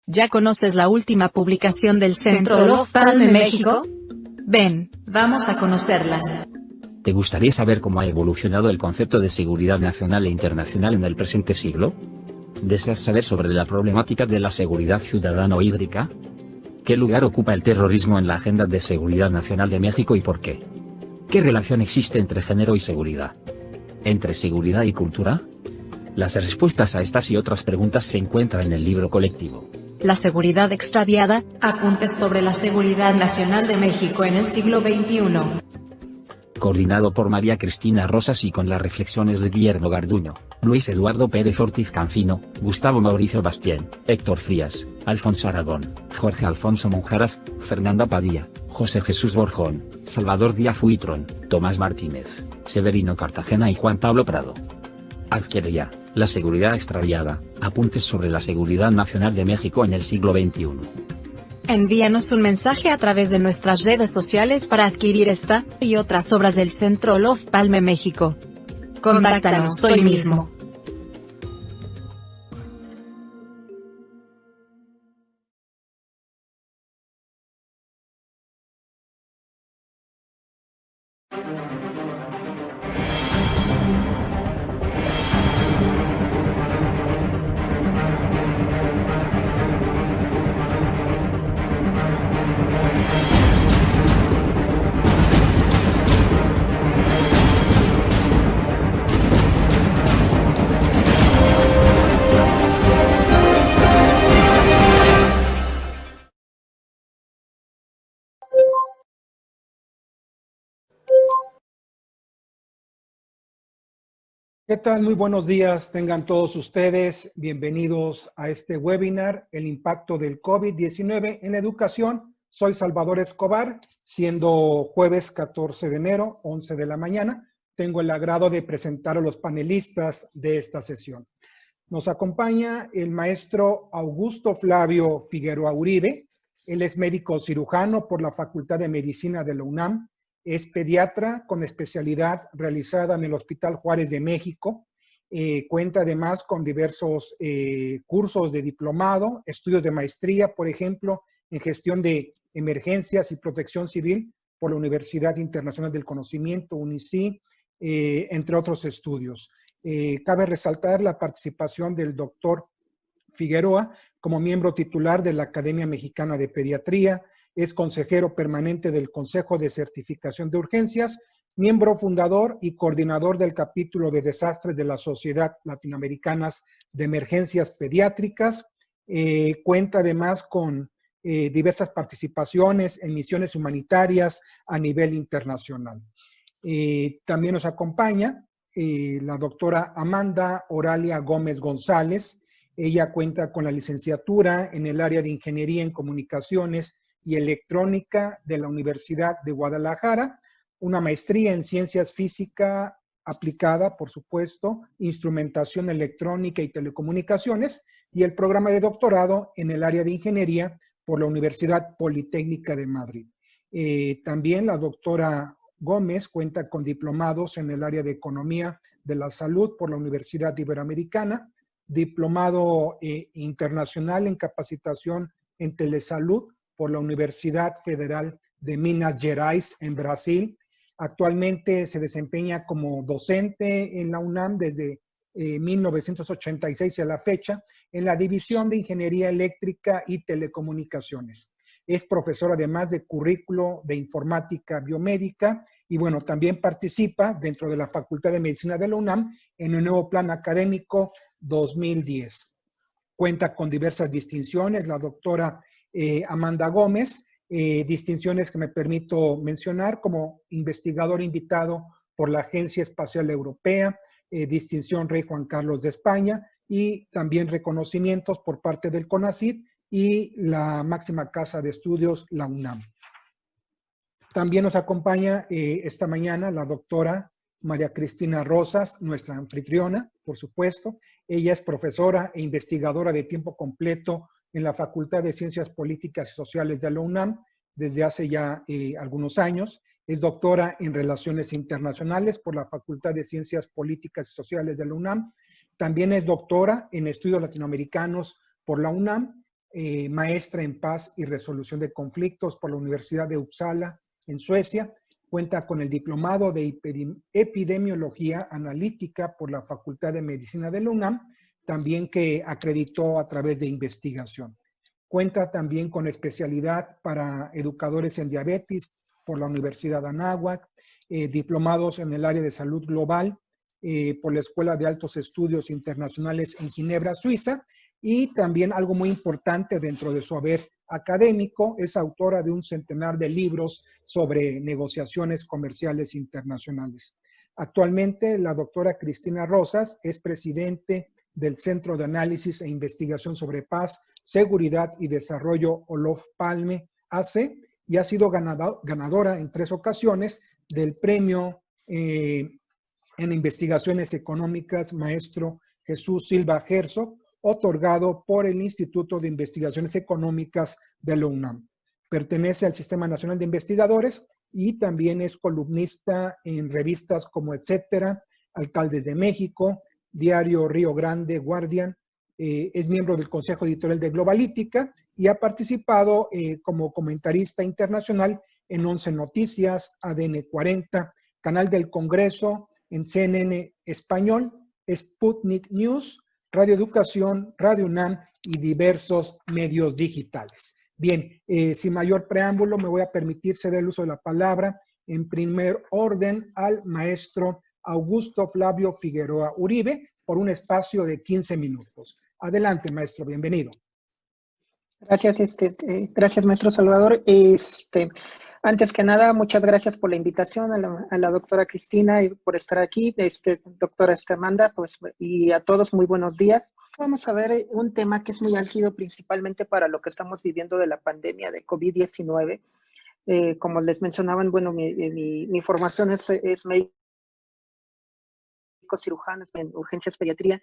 ¿Ya conoces la última publicación del Centro Olof Palme México? Ven, vamos a conocerla. ¿Te gustaría saber cómo ha evolucionado el concepto de seguridad nacional e internacional en el presente siglo? ¿Deseas saber sobre la problemática de la seguridad ciudadana o hídrica? ¿Qué lugar ocupa el terrorismo en la agenda de seguridad nacional de México y por qué? ¿Qué relación existe entre género y seguridad? ¿Entre seguridad y cultura? Las respuestas a estas y otras preguntas se encuentran en el libro colectivo La seguridad extraviada, apuntes sobre la seguridad nacional de México en el siglo XXI. Coordinado por María Cristina Rosas y con las reflexiones de Guillermo Garduño, Luis Eduardo Pérez Ortiz Cancino, Gustavo Mauricio Bastien, Héctor Frías, Alfonso Aragón, Jorge Alfonso Monjaraz, Fernanda Padilla, José Jesús Borjón, Salvador Díaz Huitrón, Tomás Martínez, Severino Cartagena y Juan Pablo Prado. Adquiere ya, La seguridad extraviada, apuntes sobre la seguridad nacional de México en el siglo XXI. Envíanos un mensaje a través de nuestras redes sociales para adquirir esta y otras obras del Centro Olof Palme México. Contáctanos hoy mismo. ¿Qué tal? Muy buenos días, tengan todos ustedes. Bienvenidos a este webinar, El impacto del COVID-19 en la educación. Soy Salvador Escobar, siendo jueves 14 de enero, 11 de la mañana. Tengo el agrado de presentar a los panelistas de esta sesión. Nos acompaña el maestro Augusto Flavio Figueroa Uribe. Él es médico cirujano por la Facultad de Medicina de la UNAM. Es pediatra con especialidad realizada en el Hospital Juárez de México. Cuenta además con diversos cursos de diplomado, estudios de maestría, por ejemplo, en gestión de emergencias y protección civil por la Universidad Internacional del Conocimiento, UNICI, entre otros estudios. Cabe resaltar la participación del doctor Figueroa como miembro titular de la Academia Mexicana de Pediatría. Es consejero permanente del Consejo de Certificación de Urgencias, miembro fundador y coordinador del capítulo de desastres de la Sociedad Latinoamericanas de Emergencias Pediátricas. Cuenta además con diversas participaciones en misiones humanitarias a nivel internacional. También nos acompaña la doctora Amanda Oralia Gómez González. Ella cuenta con la licenciatura en el área de Ingeniería en Comunicaciones y Electrónica de la Universidad de Guadalajara, una maestría en Ciencias Física aplicada, por supuesto, Instrumentación Electrónica y Telecomunicaciones, y el programa de doctorado en el área de Ingeniería por la Universidad Politécnica de Madrid. También la doctora Gómez cuenta con diplomados en el área de Economía de la Salud por la Universidad Iberoamericana, diplomado internacional en capacitación en telesalud por la Universidad Federal de Minas Gerais en Brasil. Actualmente se desempeña como docente en la UNAM desde 1986 a la fecha en la División de Ingeniería Eléctrica y Telecomunicaciones. Es profesor además de currículo de informática biomédica y bueno, también participa dentro de la Facultad de Medicina de la UNAM en el nuevo plan académico 2010. Cuenta con diversas distinciones, la doctora Amanda Gómez, distinciones que me permito mencionar como investigador invitado por la Agencia Espacial Europea, distinción Rey Juan Carlos de España y también reconocimientos por parte del CONACYT y la máxima casa de estudios, la UNAM. También nos acompaña esta mañana la doctora María Cristina Rosas, nuestra anfitriona, por supuesto. Ella es profesora e investigadora de tiempo completo en la Facultad de Ciencias Políticas y Sociales de la UNAM desde hace ya algunos años. Es doctora en Relaciones Internacionales por la Facultad de Ciencias Políticas y Sociales de la UNAM. También es doctora en Estudios Latinoamericanos por la UNAM. maestra en paz y resolución de conflictos por la Universidad de Uppsala, en Suecia. Cuenta con el diplomado de epidemiología analítica por la Facultad de Medicina de la UNAM, también que acreditó a través de investigación. Cuenta también con especialidad para educadores en diabetes por la Universidad de Anáhuac, diplomados en el área de salud global por la Escuela de Altos Estudios Internacionales en Ginebra, Suiza, y también algo muy importante dentro de su haber académico, es autora de un centenar de libros sobre negociaciones comerciales internacionales. Actualmente, la doctora Cristina Rosas es presidente del Centro de Análisis e Investigación sobre Paz, Seguridad y Desarrollo Olof Palme AC, y ha sido ganadora en 3 ocasiones del premio en investigaciones económicas Maestro Jesús Silva Herzog, otorgado por el Instituto de Investigaciones Económicas de la UNAM. Pertenece al Sistema Nacional de Investigadores y también es columnista en revistas como Etcétera, Alcaldes de México, Diario Río Grande, Guardian. Es miembro del Consejo Editorial de Globalítica y ha participado como comentarista internacional en 11 Noticias, ADN 40, Canal del Congreso, en CNN Español, Sputnik News, Radio Educación, Radio UNAM y diversos medios digitales. Bien, sin mayor preámbulo, me voy a permitir ceder el uso de la palabra en primer orden al maestro Augusto Flavio Figueroa Uribe por un espacio de 15 minutos. Adelante, maestro, bienvenido. Gracias, gracias, maestro Salvador. Antes que nada, muchas gracias por la invitación a la doctora Cristina y por estar aquí, doctora Amanda, pues, y a todos muy buenos días. Vamos a ver un tema que es muy álgido principalmente para lo que estamos viviendo de la pandemia de COVID-19. Como les mencionaban, bueno, mi formación es médico cirujano en urgencias pediatría.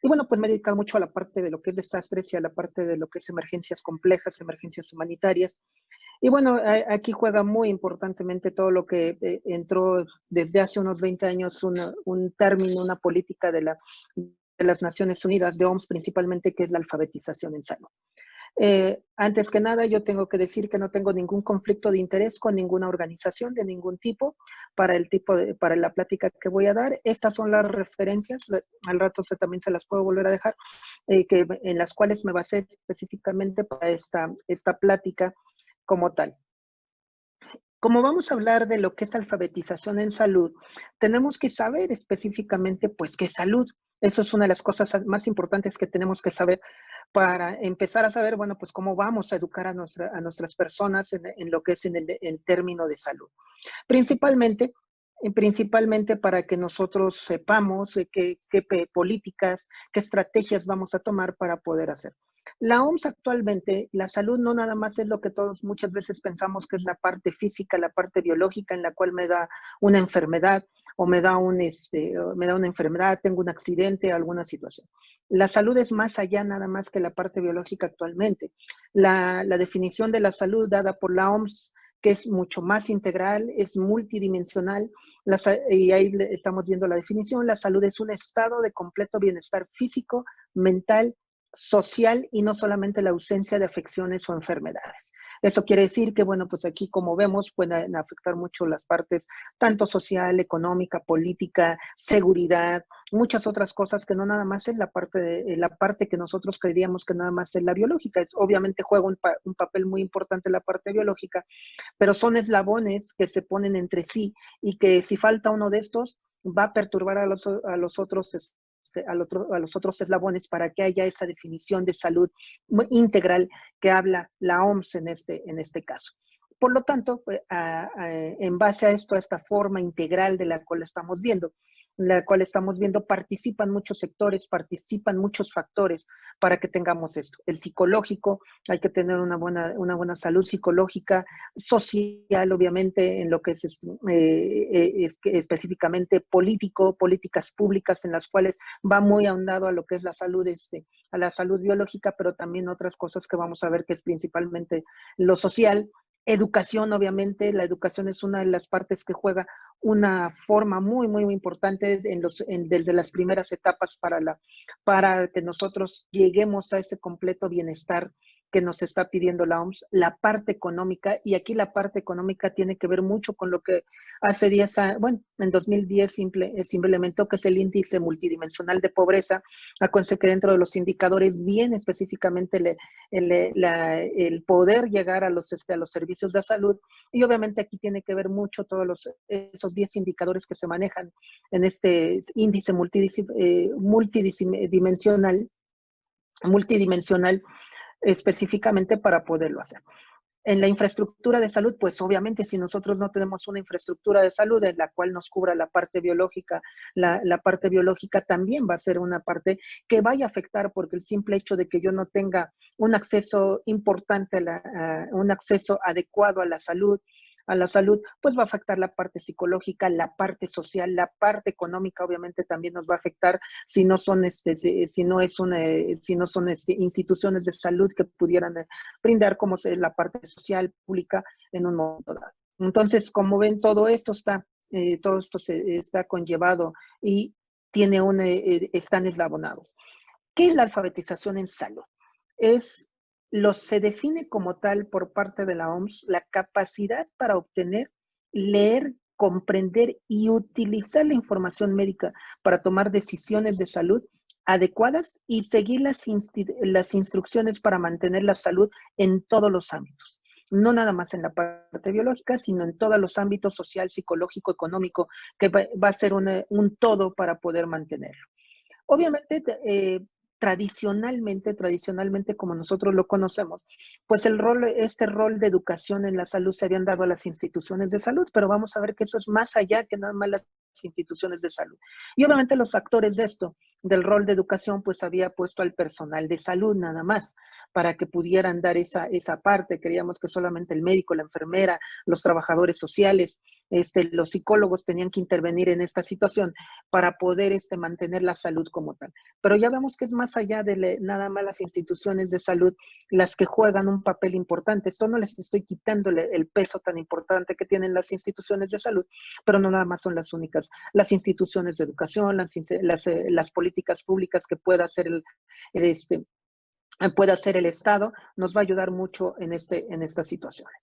Y bueno, pues me he dedicado mucho a la parte de lo que es desastres y a la parte de lo que es emergencias complejas, emergencias humanitarias. Y bueno, aquí juega muy importantemente todo lo que entró desde hace unos 20 años, un término, una política de las Naciones Unidas, de OMS principalmente, que es la alfabetización en salud. Antes que nada, yo tengo que decir que no tengo ningún conflicto de interés con ninguna organización de ningún tipo para la plática que voy a dar. Estas son las referencias, al rato también se las puedo volver a dejar, en las cuales me basé específicamente para esta plática como tal. Como vamos a hablar de lo que es alfabetización en salud, tenemos que saber específicamente, pues, qué es salud. Eso es una de las cosas más importantes que tenemos que saber para empezar a saber, bueno, pues, cómo vamos a educar a nuestras personas en lo que es en término de salud. Principalmente para que nosotros sepamos qué políticas, qué estrategias vamos a tomar para poder hacer. La OMS actualmente, la salud no nada más es lo que todos muchas veces pensamos que es la parte física, la parte biológica en la cual me da una enfermedad o me da una enfermedad, tengo un accidente, alguna situación. La salud es más allá nada más que la parte biológica actualmente. La definición de la salud dada por la OMS, que es mucho más integral, es multidimensional, y ahí estamos viendo la definición. La salud es un estado de completo bienestar físico, mental, social y no solamente la ausencia de afecciones o enfermedades. Eso quiere decir que, bueno, pues aquí, como vemos, pueden afectar mucho las partes tanto social, económica, política, seguridad, muchas otras cosas que no nada más es la parte que nosotros creeríamos que nada más es la biológica. Obviamente juega un papel muy importante la parte biológica, pero son eslabones que se ponen entre sí y que si falta uno de estos va a perturbar a los otros eslabones para que haya esa definición de salud integral que habla la OMS en este caso. Por lo tanto, en base a esto, a esta forma integral de la cual estamos viendo, participan muchos sectores, participan muchos factores para que tengamos esto. El psicológico, hay que tener una buena salud psicológica, social, obviamente, en lo que es específicamente político, políticas públicas en las cuales va muy ahondado a lo que es la salud, a la salud biológica, pero también otras cosas que vamos a ver que es principalmente lo social. Educación, obviamente, la educación es una de las partes que juega una forma muy, muy, muy importante desde las primeras etapas para que nosotros lleguemos a ese completo bienestar que nos está pidiendo la OMS, la parte económica, y aquí la parte económica tiene que ver mucho con lo que hace 10 años, bueno, en 2010 se implementó, que es el índice multidimensional de pobreza. Acuérdense que dentro de los indicadores viene específicamente el poder llegar a los servicios de salud, y obviamente aquí tiene que ver mucho todos esos 10 indicadores que se manejan en este índice multidimensional específicamente para poderlo hacer. En la infraestructura de salud, pues obviamente si nosotros no tenemos una infraestructura de salud en la cual nos cubra la parte biológica, la parte biológica también va a ser una parte que vaya a afectar, porque el simple hecho de que yo no tenga un acceso importante, un acceso adecuado a la salud, pues va a afectar la parte psicológica, la parte social, la parte económica, obviamente también nos va a afectar si no son instituciones de salud que pudieran brindar como la parte social, pública en un momento dado. Entonces, como ven, todo esto está conllevado y están eslabonados. ¿Qué es la alfabetización en salud? Se define como tal por parte de la OMS la capacidad para obtener, leer, comprender y utilizar la información médica para tomar decisiones de salud adecuadas y seguir las instrucciones para mantener la salud en todos los ámbitos. No nada más en la parte biológica, sino en todos los ámbitos social, psicológico, económico, que va a ser un todo para poder mantenerlo. Obviamente, tradicionalmente, como nosotros lo conocemos, pues este rol de educación en la salud se habían dado a las instituciones de salud, pero vamos a ver que eso es más allá que nada más las instituciones de salud. Y obviamente los actores de esto, del rol de educación, pues había puesto al personal de salud nada más, para que pudieran dar esa parte. Creíamos que solamente el médico, la enfermera, los trabajadores sociales, los psicólogos tenían que intervenir en esta situación para poder mantener la salud como tal. Pero ya vemos que es más allá de nada más las instituciones de salud las que juegan un papel importante. Esto no les estoy quitándole el peso tan importante que tienen las instituciones de salud, pero no nada más son las únicas. Las instituciones de educación, las políticas públicas que pueda hacer el Estado, nos va a ayudar mucho en estas situaciones.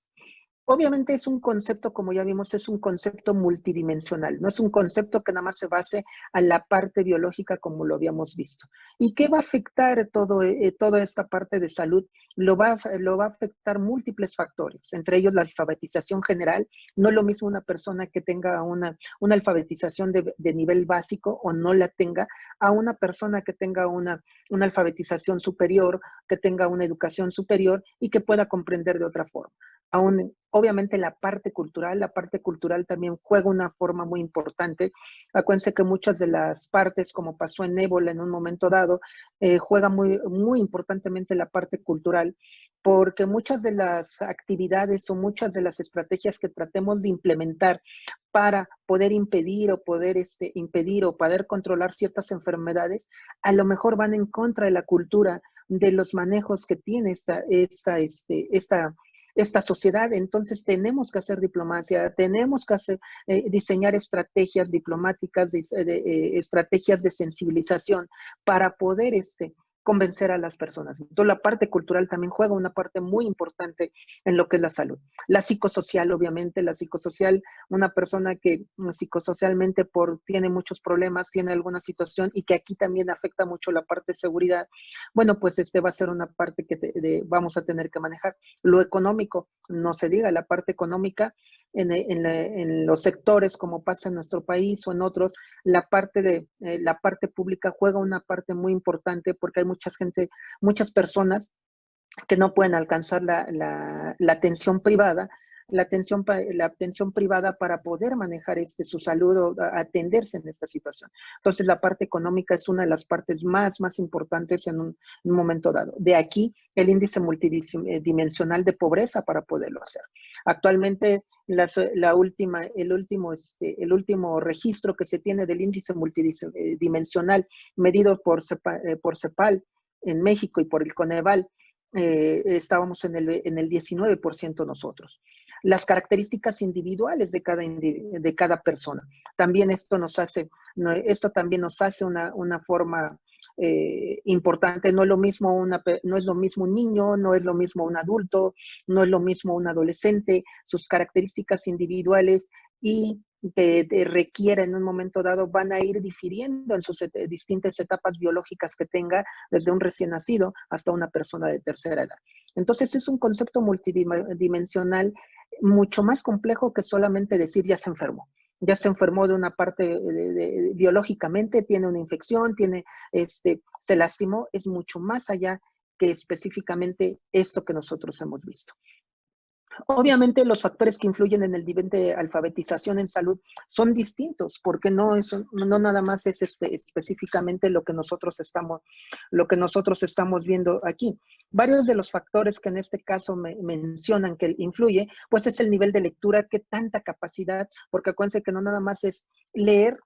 Obviamente es un concepto, como ya vimos, es un concepto multidimensional, no es un concepto que nada más se base a la parte biológica como lo habíamos visto. ¿Y qué va a afectar toda esta parte de salud? Lo va a afectar múltiples factores, entre ellos la alfabetización general. No es lo mismo una persona que tenga una alfabetización de nivel básico o no la tenga, a una persona que tenga una alfabetización superior, que tenga una educación superior y que pueda comprender de otra forma. Obviamente la parte cultural también juega una forma muy importante. Acuérdense que muchas de las partes, como pasó en Ébola en un momento dado, juega muy, muy importantemente la parte cultural, porque muchas de las actividades o muchas de las estrategias que tratemos de implementar para poder impedir o poder controlar ciertas enfermedades, a lo mejor van en contra de la cultura, de los manejos que tiene esta sociedad. Entonces tenemos que hacer diplomacia, tenemos que diseñar estrategias diplomáticas, estrategias de sensibilización para poder convencer a las personas. Entonces la parte cultural también juega una parte muy importante en lo que es la salud. La psicosocial, obviamente, una persona que psicosocialmente tiene muchos problemas, tiene alguna situación y que aquí también afecta mucho la parte de seguridad, bueno, pues va a ser una parte que vamos a tener que manejar. Lo económico, no se diga, la parte económica en los sectores como pasa en nuestro país o en otros, la parte pública juega una parte muy importante porque hay muchas personas que no pueden alcanzar la atención privada, la atención privada para poder manejar su salud o atenderse en esta situación. Entonces, la parte económica es una de las partes más importantes en un momento dado. De aquí, el índice multidimensional de pobreza para poderlo hacer. Actualmente, el último registro que se tiene del índice multidimensional medido por CEPAL en México y por el Coneval, estábamos en el 19% nosotros. Las características individuales de cada persona. También esto también nos hace una forma importante. No es lo mismo no es lo mismo un niño, no es lo mismo un adulto, no es lo mismo un adolescente, sus características individuales y que requiera en un momento dado van a ir difiriendo en sus distintas etapas biológicas que tenga, desde un recién nacido hasta una persona de tercera edad. Entonces es un concepto multidimensional mucho más complejo que solamente decir ya se enfermó. Ya se enfermó de una parte biológicamente, tiene una infección, se lastimó, es mucho más allá que específicamente esto que nosotros hemos visto. Obviamente los factores que influyen en el nivel de alfabetización en salud son distintos, porque no nada más es específicamente lo que nosotros estamos viendo aquí. Varios de los factores que en este caso mencionan que influye, pues es el nivel de lectura, qué tanta capacidad, porque acuérdense que no nada más es leer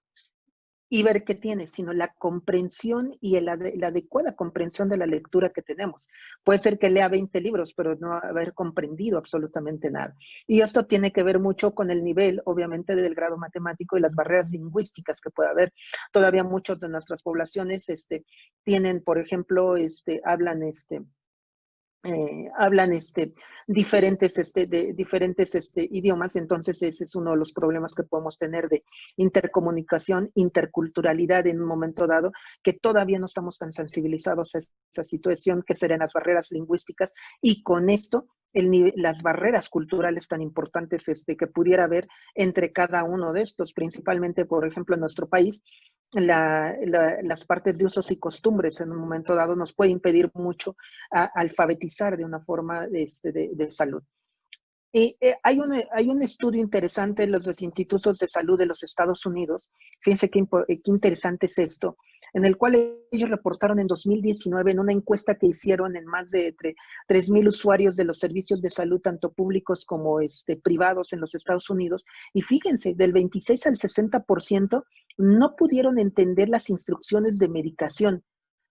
y ver qué tiene, sino la comprensión y la adecuada comprensión de la lectura que tenemos. Puede ser que lea 20 libros, pero no haber comprendido absolutamente nada. Y esto tiene que ver mucho con el nivel, obviamente, del grado matemático y las barreras lingüísticas que puede haber. Todavía muchas de nuestras poblaciones tienen, por ejemplo, hablan diferentes idiomas, entonces ese es uno de los problemas que podemos tener de intercomunicación, interculturalidad en un momento dado, que todavía no estamos tan sensibilizados a esa situación que serían las barreras lingüísticas, y con esto las barreras culturales tan importantes que pudiera haber entre cada uno de estos, principalmente, por ejemplo, en nuestro país, las partes de usos y costumbres en un momento dado nos puede impedir mucho alfabetizar de una forma de salud. Y hay un estudio interesante en los institutos de salud de los Estados Unidos, fíjense qué interesante es esto, en el cual ellos reportaron en 2019 en una encuesta que hicieron en más de 3,000 usuarios de los servicios de salud, tanto públicos como privados en los Estados Unidos, y fíjense, del 26 al 60% no pudieron entender las instrucciones de medicación.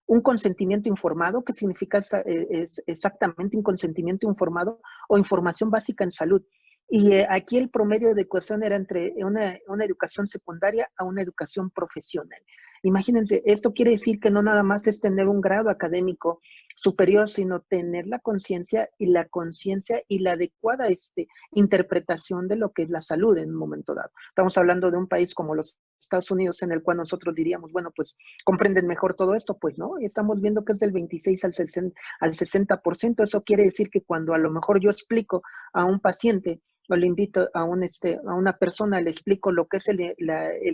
Un consentimiento informado, ¿qué significa es exactamente un consentimiento informado o información básica en salud? Y aquí el promedio de educación era entre una educación secundaria a una educación profesional. Imagínense, esto quiere decir que no nada más es tener un grado académico superior, sino tener la conciencia y la adecuada interpretación de lo que es la salud en un momento dado. Estamos hablando de un país como los Estados Unidos, en el cual nosotros diríamos, bueno, pues comprenden mejor todo esto, pues no, estamos viendo que es del 26 al 60%. Eso quiere decir que cuando a lo mejor yo explico a un paciente o le invito a una persona, le explico lo que es el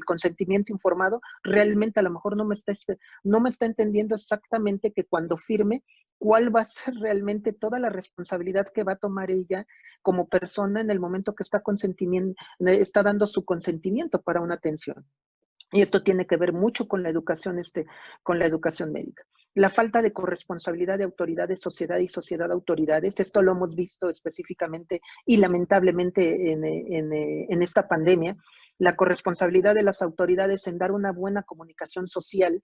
consentimiento informado, realmente a lo mejor no me está entendiendo exactamente que cuando firme, cuál va a ser realmente toda la responsabilidad que va a tomar ella como persona en el momento que está dando su consentimiento para una atención. Y esto tiene que ver mucho con la educación médica. La falta de corresponsabilidad de autoridades, sociedad y sociedad autoridades. Esto lo hemos visto específicamente y lamentablemente en esta pandemia. La corresponsabilidad de las autoridades en dar una buena comunicación social.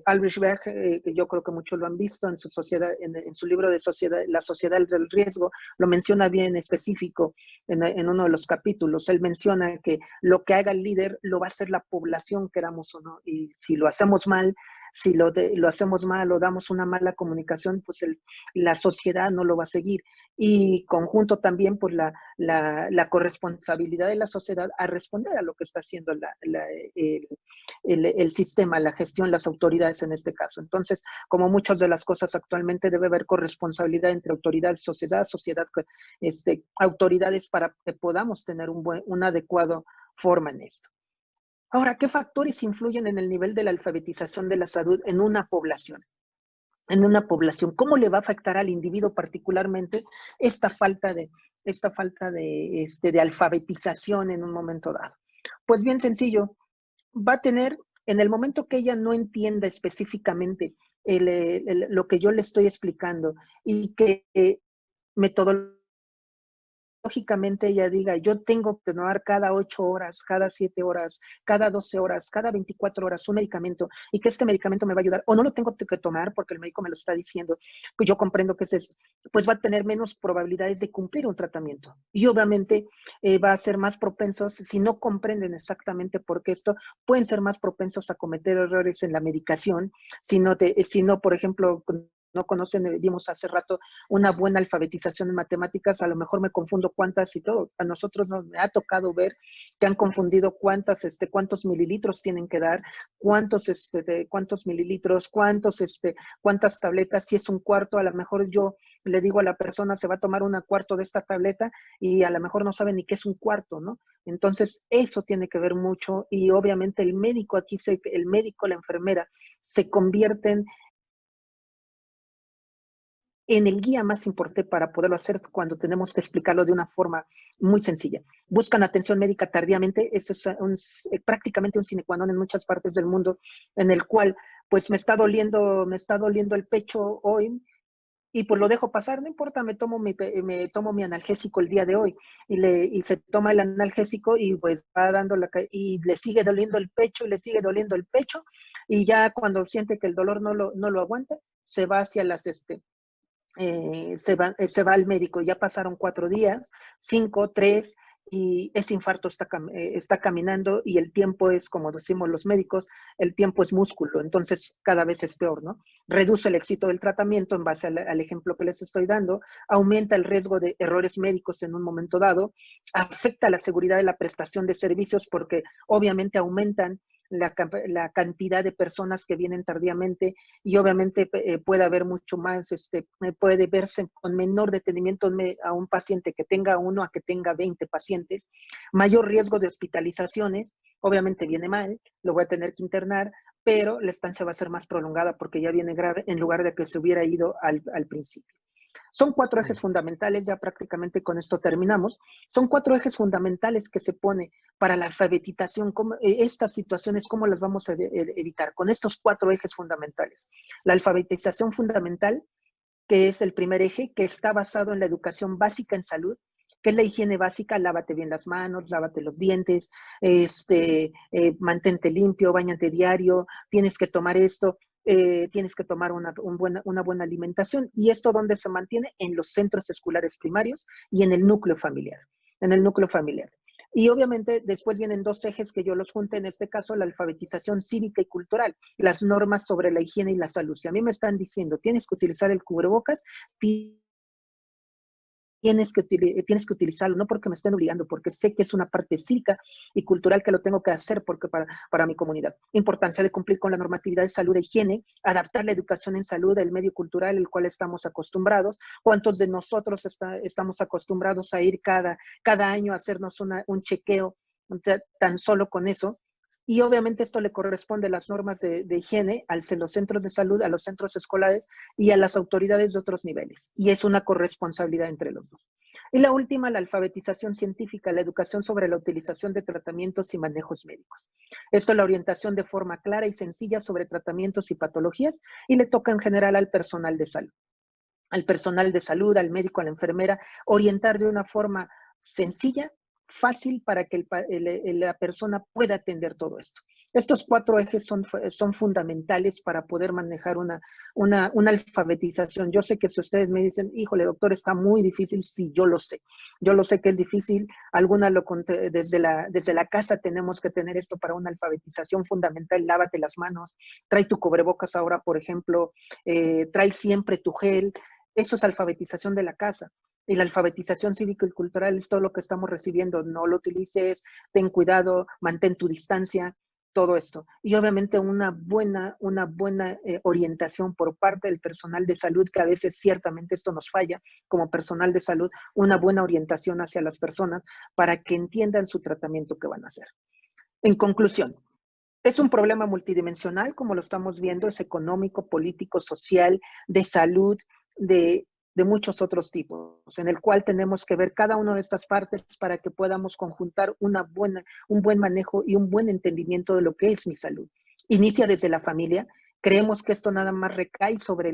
Albrecht Berg, que yo creo que muchos lo han visto en su libro de La sociedad del riesgo, lo menciona bien específico en uno de los capítulos. Él menciona que lo que haga el líder lo va a hacer la población, queramos o no, y si lo hacemos mal, si lo hacemos mal o damos una mala comunicación, pues la sociedad no lo va a seguir. Y conjunto también por la corresponsabilidad de la sociedad a responder a lo que está haciendo el sistema, la gestión, las autoridades en este caso. Entonces, como muchas de las cosas actualmente, debe haber corresponsabilidad entre autoridad y sociedad, autoridades, para que podamos tener una adecuada forma en esto. Ahora, ¿qué factores influyen en el nivel de la alfabetización de la salud en una población? ¿Cómo le va a afectar al individuo particularmente esta falta de alfabetización en un momento dado? Pues bien sencillo, va a tener, en el momento que ella no entienda específicamente lo que yo le estoy explicando y que metodología lógicamente ella diga, yo tengo que tomar cada 8 horas, cada 7 horas, cada 12 horas, cada 24 horas un medicamento y que este medicamento me va a ayudar, o no lo tengo que tomar porque el médico me lo está diciendo, pues yo comprendo que es eso, pues va a tener menos probabilidades de cumplir un tratamiento. Y obviamente va a ser más propensos, si no comprenden exactamente por qué esto, pueden ser más propensos a cometer errores en la medicación, si no por ejemplo, no conocen, vimos hace rato, una buena alfabetización en matemáticas, a lo mejor me confundo cuántas y todo. A nosotros nos ha tocado ver que han confundido cuántos mililitros tienen que dar, cuántos mililitros, cuántas tabletas, si es un cuarto, a lo mejor yo le digo a la persona, se va a tomar un cuarto de esta tableta y a lo mejor no sabe ni qué es un cuarto, ¿no? Entonces, eso tiene que ver mucho y obviamente el médico la enfermera, se convierten en el guía más importante para poderlo hacer cuando tenemos que explicarlo de una forma muy sencilla. Buscan atención médica tardíamente, eso es prácticamente un sine qua non en muchas partes del mundo, en el cual, pues me está doliendo el pecho hoy, y pues lo dejo pasar, no importa, me tomo mi analgésico el día de hoy, y se toma el analgésico y pues va dando y le sigue doliendo el pecho, y le sigue doliendo el pecho, y ya cuando siente que el dolor no lo aguanta, se va hacia se va al médico, ya pasaron 4 días, 5, 3, y ese infarto está caminando y el tiempo es, como decimos los médicos, el tiempo es músculo, entonces cada vez es peor, ¿no? Reduce el éxito del tratamiento en base al ejemplo que les estoy dando, aumenta el riesgo de errores médicos en un momento dado, afecta la seguridad de la prestación de servicios porque obviamente aumentan la cantidad de personas que vienen tardíamente y obviamente puede haber mucho más, puede verse con menor detenimiento a un paciente que tenga uno a que tenga 20 pacientes, mayor riesgo de hospitalizaciones, obviamente viene mal, lo voy a tener que internar, pero la estancia va a ser más prolongada porque ya viene grave en lugar de que se hubiera ido al principio. Son 4 ejes fundamentales, ya prácticamente con esto terminamos. Son 4 ejes fundamentales que se pone para la alfabetización, estas situaciones, cómo las vamos a evitar, con estos 4 ejes fundamentales. La alfabetización fundamental, que es el primer eje, que está basado en la educación básica en salud, que es la higiene básica, lávate bien las manos, lávate los dientes, mantente limpio, báñate diario, tienes que tomar esto, tienes que tomar una buena alimentación. ¿Y esto dónde se mantiene? En los centros escolares primarios y en el núcleo familiar. En el núcleo familiar. Y obviamente después vienen 2 ejes que yo los junté, en este caso la alfabetización cívica y cultural, las normas sobre la higiene y la salud. Si a mí me están diciendo, tienes que utilizar el cubrebocas, tienes que utilizarlo, no porque me estén obligando, porque sé que es una parte cívica y cultural que lo tengo que hacer porque para mi comunidad. Importancia de cumplir con la normatividad de salud e higiene, adaptar la educación en salud al medio cultural al cual estamos acostumbrados. ¿Cuántos de nosotros estamos acostumbrados a ir cada año a hacernos un chequeo tan solo con eso? Y obviamente esto le corresponde a las normas de higiene, los centros de salud, a los centros escolares y a las autoridades de otros niveles. Y es una corresponsabilidad entre los dos. Y la última, la alfabetización científica, la educación sobre la utilización de tratamientos y manejos médicos. Esto es la orientación de forma clara y sencilla sobre tratamientos y patologías y le toca en general al personal de salud. Al personal de salud, al médico, a la enfermera, orientar de una forma sencilla, fácil para que la persona pueda atender todo esto. Estos 4 ejes son fundamentales para poder manejar una alfabetización. Yo sé que si ustedes me dicen, híjole, doctor, está muy difícil, sí, yo lo sé. Yo lo sé que es difícil. Alguna lo conté, desde la casa tenemos que tener esto para una alfabetización fundamental. Lávate las manos, trae tu cubrebocas ahora, por ejemplo, trae siempre tu gel. Eso es alfabetización de la casa. Y la alfabetización cívica y cultural es todo lo que estamos recibiendo. No lo utilices, ten cuidado, mantén tu distancia, todo esto. Y obviamente una buena orientación por parte del personal de salud, que a veces ciertamente esto nos falla como personal de salud, una buena orientación hacia las personas para que entiendan su tratamiento que van a hacer. En conclusión, es un problema multidimensional, como lo estamos viendo, es económico, político, social, de salud, de muchos otros tipos, en el cual tenemos que ver cada una de estas partes para que podamos conjuntar un buen manejo y un buen entendimiento de lo que es mi salud. Inicia desde la familia. Creemos que esto nada más recae sobre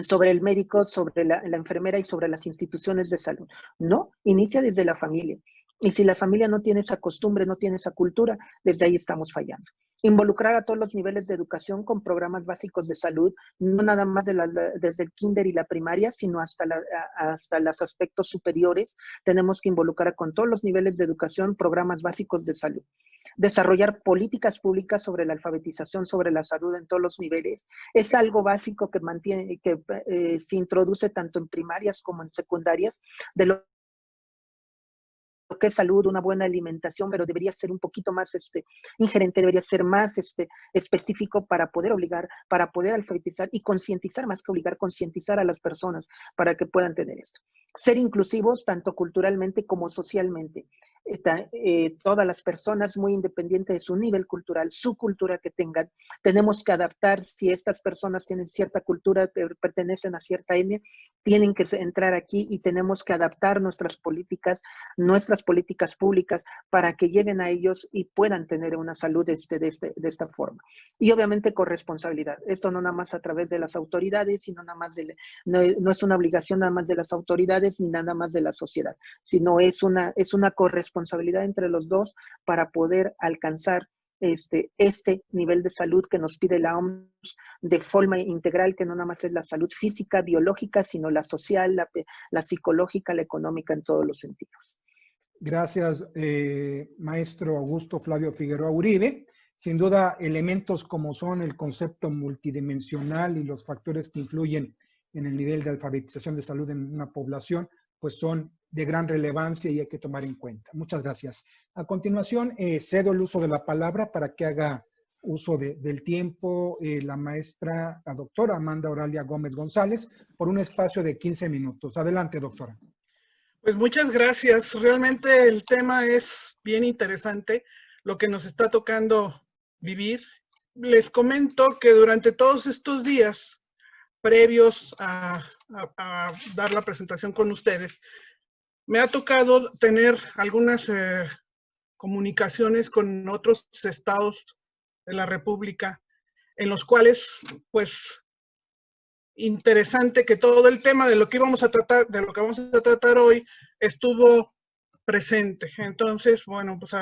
sobre el médico, sobre la enfermera y sobre las instituciones de salud. No, inicia desde la familia. Y si la familia no tiene esa costumbre, no tiene esa cultura, desde ahí estamos fallando. Involucrar a todos los niveles de educación con programas básicos de salud, no nada más desde el kinder y la primaria, sino hasta los aspectos superiores. Tenemos que involucrar con todos los niveles de educación programas básicos de salud. Desarrollar políticas públicas sobre la alfabetización, sobre la salud en todos los niveles. Es algo básico que se introduce tanto en primarias como en secundarias, de lo que es salud, una buena alimentación, pero debería ser un poquito más ingerente, debería ser más específico para poder obligar, para poder alfabetizar y concientizar, más que obligar, concientizar a las personas para que puedan tener esto. Ser inclusivos tanto culturalmente como socialmente. Todas las personas, muy independiente de su nivel cultural, su cultura que tengan, tenemos que adaptar. Si estas personas tienen cierta cultura, pertenecen a cierta etnia, tienen que entrar aquí y tenemos que adaptar nuestras políticas públicas para que lleguen a ellos y puedan tener una salud de esta forma. Y obviamente con responsabilidad. Esto no nada más a través de las autoridades, sino nada más no es una obligación nada más de las autoridades ni nada más de la sociedad, sino es una corresponsabilidad entre los dos para poder alcanzar este nivel de salud que nos pide la OMS de forma integral, que no nada más es la salud física, biológica, sino la social, la psicológica, la económica en todos los sentidos. Gracias, maestro Augusto Flavio Figueroa Uribe. Sin duda, elementos como son el concepto multidimensional y los factores que influyen en el nivel de alfabetización de salud en una población, pues son de gran relevancia y hay que tomar en cuenta. Muchas gracias. A continuación, cedo el uso de la palabra para que haga uso del tiempo la maestra, la doctora Amanda Oralia Gómez González, por un espacio de 15 minutos. Adelante, doctora. Pues muchas gracias. Realmente el tema es bien interesante, lo que nos está tocando vivir. Les comento que durante todos estos días previos a dar la presentación con ustedes, me ha tocado tener algunas comunicaciones con otros estados de la República, en los cuales, pues, interesante que todo el tema de lo que vamos a tratar hoy estuvo presente. Entonces, bueno, pues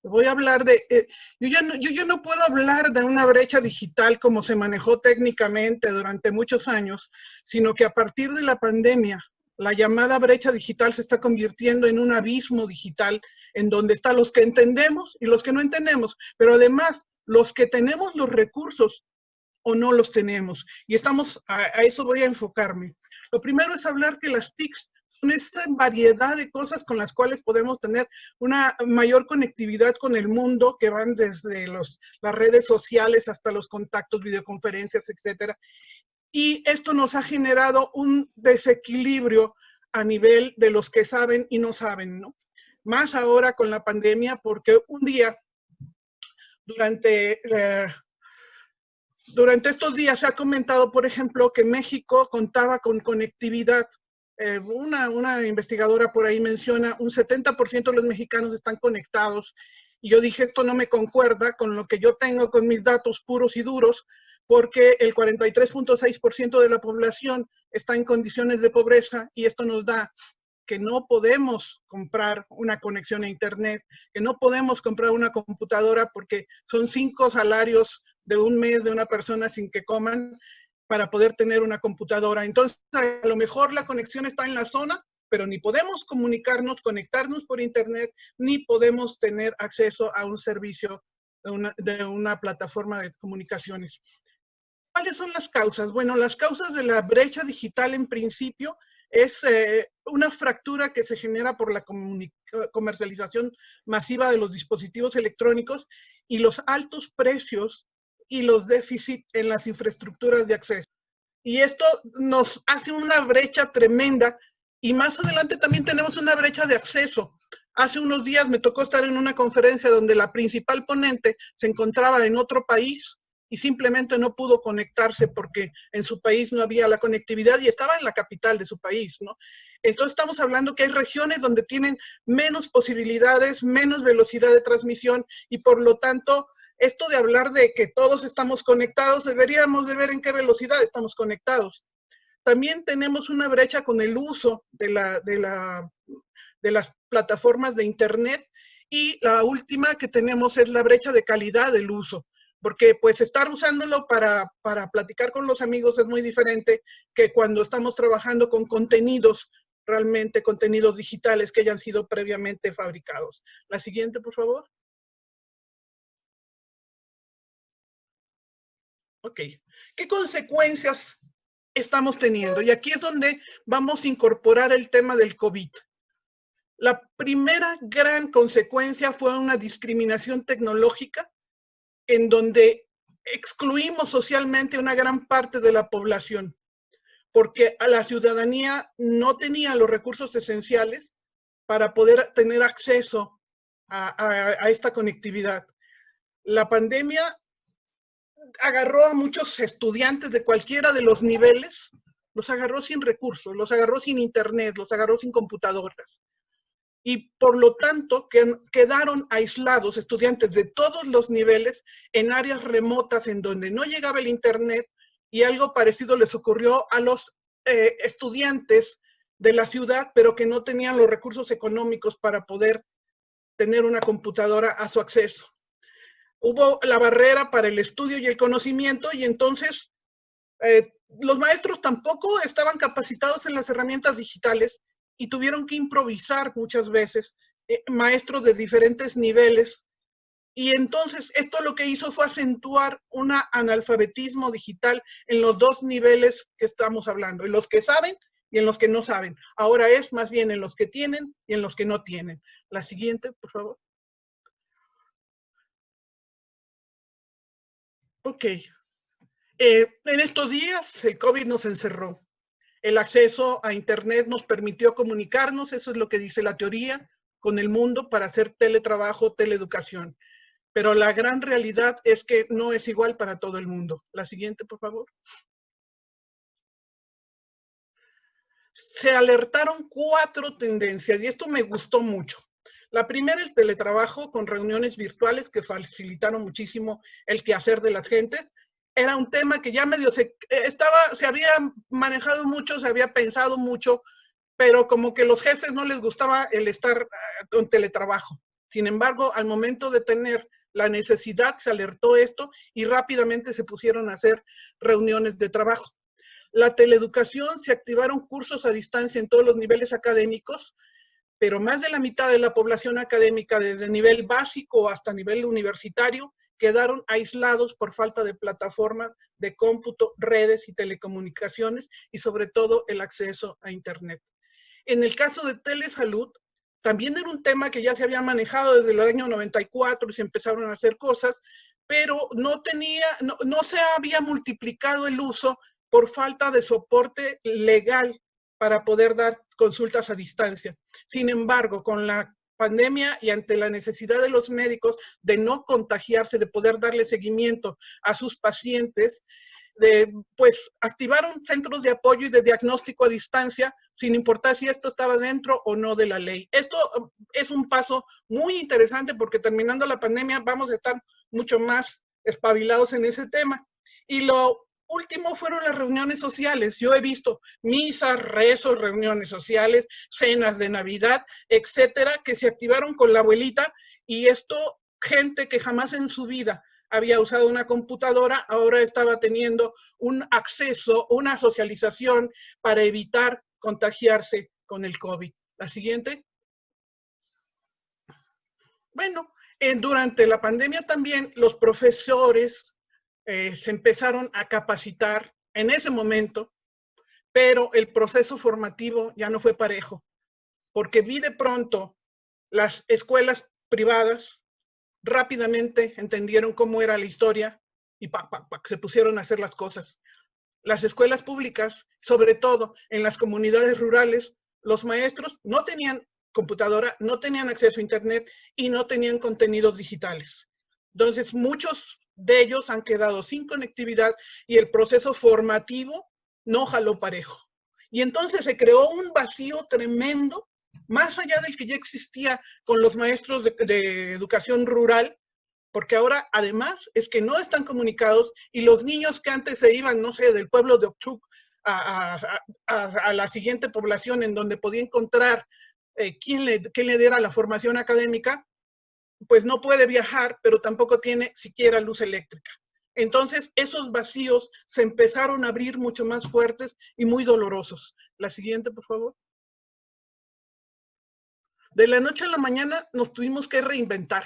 voy a hablar de, yo no puedo hablar de una brecha digital como se manejó técnicamente durante muchos años, sino que a partir de la pandemia, la llamada brecha digital se está convirtiendo en un abismo digital en donde están los que entendemos y los que no entendemos, pero además los que tenemos los recursos o no los tenemos. Y a eso voy a enfocarme. Lo primero es hablar que las TICs son esta variedad de cosas con las cuales podemos tener una mayor conectividad con el mundo, que van desde las redes sociales hasta los contactos, videoconferencias, etcétera. Y esto nos ha generado un desequilibrio a nivel de los que saben y no saben, ¿no? Más ahora con la pandemia, porque un día, durante estos días se ha comentado, por ejemplo, que México contaba con conectividad. Una investigadora por ahí menciona un 70% de los mexicanos están conectados. Y yo dije, esto no me concuerda con lo que yo tengo, con mis datos puros y duros, porque el 43.6% de la población está en condiciones de pobreza y esto nos da que no podemos comprar una conexión a internet, que no podemos comprar una computadora porque son 5 salarios de un mes de una persona sin que coman para poder tener una computadora. Entonces, a lo mejor la conexión está en la zona, pero ni podemos conectarnos por internet, ni podemos tener acceso a un servicio de una plataforma de comunicaciones. ¿Cuáles son las causas? Bueno, las causas de la brecha digital en principio es una fractura que se genera por la comercialización masiva de los dispositivos electrónicos y los altos precios y los déficits en las infraestructuras de acceso. Y esto nos hace una brecha tremenda y más adelante también tenemos una brecha de acceso. Hace unos días me tocó estar en una conferencia donde la principal ponente se encontraba en otro país y simplemente no pudo conectarse porque en su país no había la conectividad y estaba en la capital de su país, ¿no? Entonces estamos hablando que hay regiones donde tienen menos posibilidades, menos velocidad de transmisión y por lo tanto esto de hablar de que todos estamos conectados, deberíamos de ver en qué velocidad estamos conectados. También tenemos una brecha con el uso de las plataformas de Internet, y la última que tenemos es la brecha de calidad del uso, porque pues estar usándolo para platicar con los amigos es muy diferente que cuando estamos trabajando con contenidos, realmente contenidos digitales que hayan sido previamente fabricados. La siguiente, por favor. Ok. ¿Qué consecuencias estamos teniendo? Y aquí es donde vamos a incorporar el tema del COVID. La primera gran consecuencia fue una discriminación tecnológica en donde excluimos socialmente una gran parte de la población, porque a la ciudadanía no tenía los recursos esenciales para poder tener acceso a esta conectividad. La pandemia agarró a muchos estudiantes de cualquiera de los niveles, los agarró sin recursos, los agarró sin internet, los agarró sin computadoras. Y por lo tanto quedaron aislados estudiantes de todos los niveles en áreas remotas en donde no llegaba el internet, y algo parecido les ocurrió a los estudiantes de la ciudad, pero que no tenían los recursos económicos para poder tener una computadora a su acceso. Hubo la barrera para el estudio y el conocimiento, y entonces los maestros tampoco estaban capacitados en las herramientas digitales y tuvieron que improvisar muchas veces, maestros de diferentes niveles. Y entonces esto lo que hizo fue acentuar un analfabetismo digital en los dos niveles que estamos hablando, en los que saben y en los que no saben. Ahora es más bien en los que tienen y en los que no tienen. La siguiente, por favor. Ok. En estos días el COVID nos encerró. El acceso a Internet nos permitió comunicarnos, eso es lo que dice la teoría, con el mundo para hacer teletrabajo, teleeducación. Pero la gran realidad es que no es igual para todo el mundo. La siguiente, por favor. Se alertaron 4 tendencias y esto me gustó mucho. La primera, el teletrabajo con reuniones virtuales que facilitaron muchísimo el quehacer de las gentes. Era un tema que ya medio se había manejado mucho, se había pensado mucho, pero como que los jefes no les gustaba el estar en teletrabajo. Sin embargo, al momento de tener la necesidad, se alertó esto y rápidamente se pusieron a hacer reuniones de trabajo. La teleeducación, se activaron cursos a distancia en todos los niveles académicos, pero más de la mitad de la población académica, desde nivel básico hasta nivel universitario, quedaron aislados por falta de plataformas de cómputo, redes y telecomunicaciones, y sobre todo el acceso a Internet. En el caso de telesalud, también era un tema que ya se había manejado desde el año 94 y se empezaron a hacer cosas, pero no se había multiplicado el uso por falta de soporte legal para poder dar consultas a distancia. Sin embargo, con la pandemia y ante la necesidad de los médicos de no contagiarse, de poder darle seguimiento a sus pacientes, pues activaron centros de apoyo y de diagnóstico a distancia, sin importar si esto estaba dentro o no de la ley. Esto es un paso muy interesante porque terminando la pandemia vamos a estar mucho más espabilados en ese tema. Y lo último fueron las reuniones sociales. Yo he visto misas, rezos, reuniones sociales, cenas de Navidad, etcétera, que se activaron con la abuelita, y esto, gente que jamás en su vida había usado una computadora, ahora estaba teniendo un acceso, una socialización para evitar contagiarse con el COVID. La siguiente. Bueno, durante la pandemia también los profesores se empezaron a capacitar en ese momento, pero el proceso formativo ya no fue parejo, porque vi de pronto las escuelas privadas rápidamente entendieron cómo era la historia y se pusieron a hacer las cosas. Las escuelas públicas, sobre todo en las comunidades rurales, los maestros no tenían computadora, no tenían acceso a Internet y no tenían contenidos digitales. Entonces, muchos de ellos han quedado sin conectividad y el proceso formativo no jaló parejo. Y entonces se creó un vacío tremendo, más allá del que ya existía con los maestros de educación rural, porque ahora además es que no están comunicados y los niños que antes se iban, no sé, del pueblo de Ochuc a la siguiente población en donde podía encontrar quién le diera la formación académica, pues no puede viajar, pero tampoco tiene siquiera luz eléctrica. Entonces, esos vacíos se empezaron a abrir mucho más fuertes y muy dolorosos. La siguiente, por favor. De la noche a la mañana nos tuvimos que reinventar.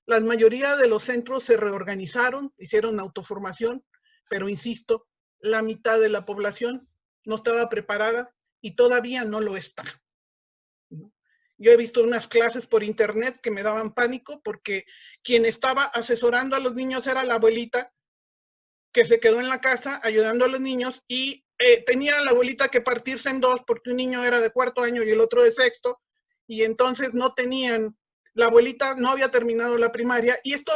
La mayoría de los centros se reorganizaron, hicieron autoformación, pero insisto, la mitad de la población no estaba preparada y todavía no lo está. Yo he visto unas clases por internet que me daban pánico porque quien estaba asesorando a los niños era la abuelita que se quedó en la casa ayudando a los niños y tenía la abuelita que partirse en dos porque un niño era de 4º año y el otro de 6º, y entonces no tenían, la abuelita no había terminado la primaria, y esto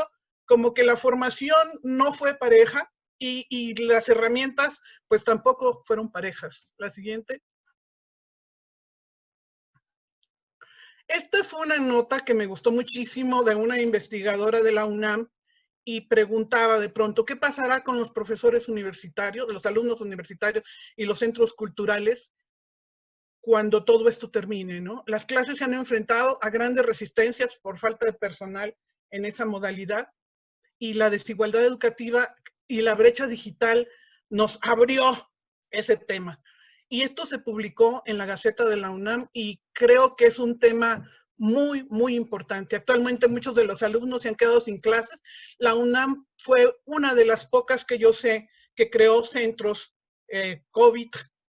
como que la formación no fue pareja y las herramientas pues tampoco fueron parejas. La siguiente. Esta fue una nota que me gustó muchísimo de una investigadora de la UNAM y preguntaba de pronto, ¿qué pasará con los profesores universitarios, los alumnos universitarios y los centros culturales cuando todo esto termine, ¿no? Las clases se han enfrentado a grandes resistencias por falta de personal en esa modalidad y la desigualdad educativa y la brecha digital nos abrió ese tema. Y esto se publicó en la Gaceta de la UNAM y creo que es un tema muy, muy importante. Actualmente muchos de los alumnos se han quedado sin clases. La UNAM fue una de las pocas que yo sé que creó centros COVID,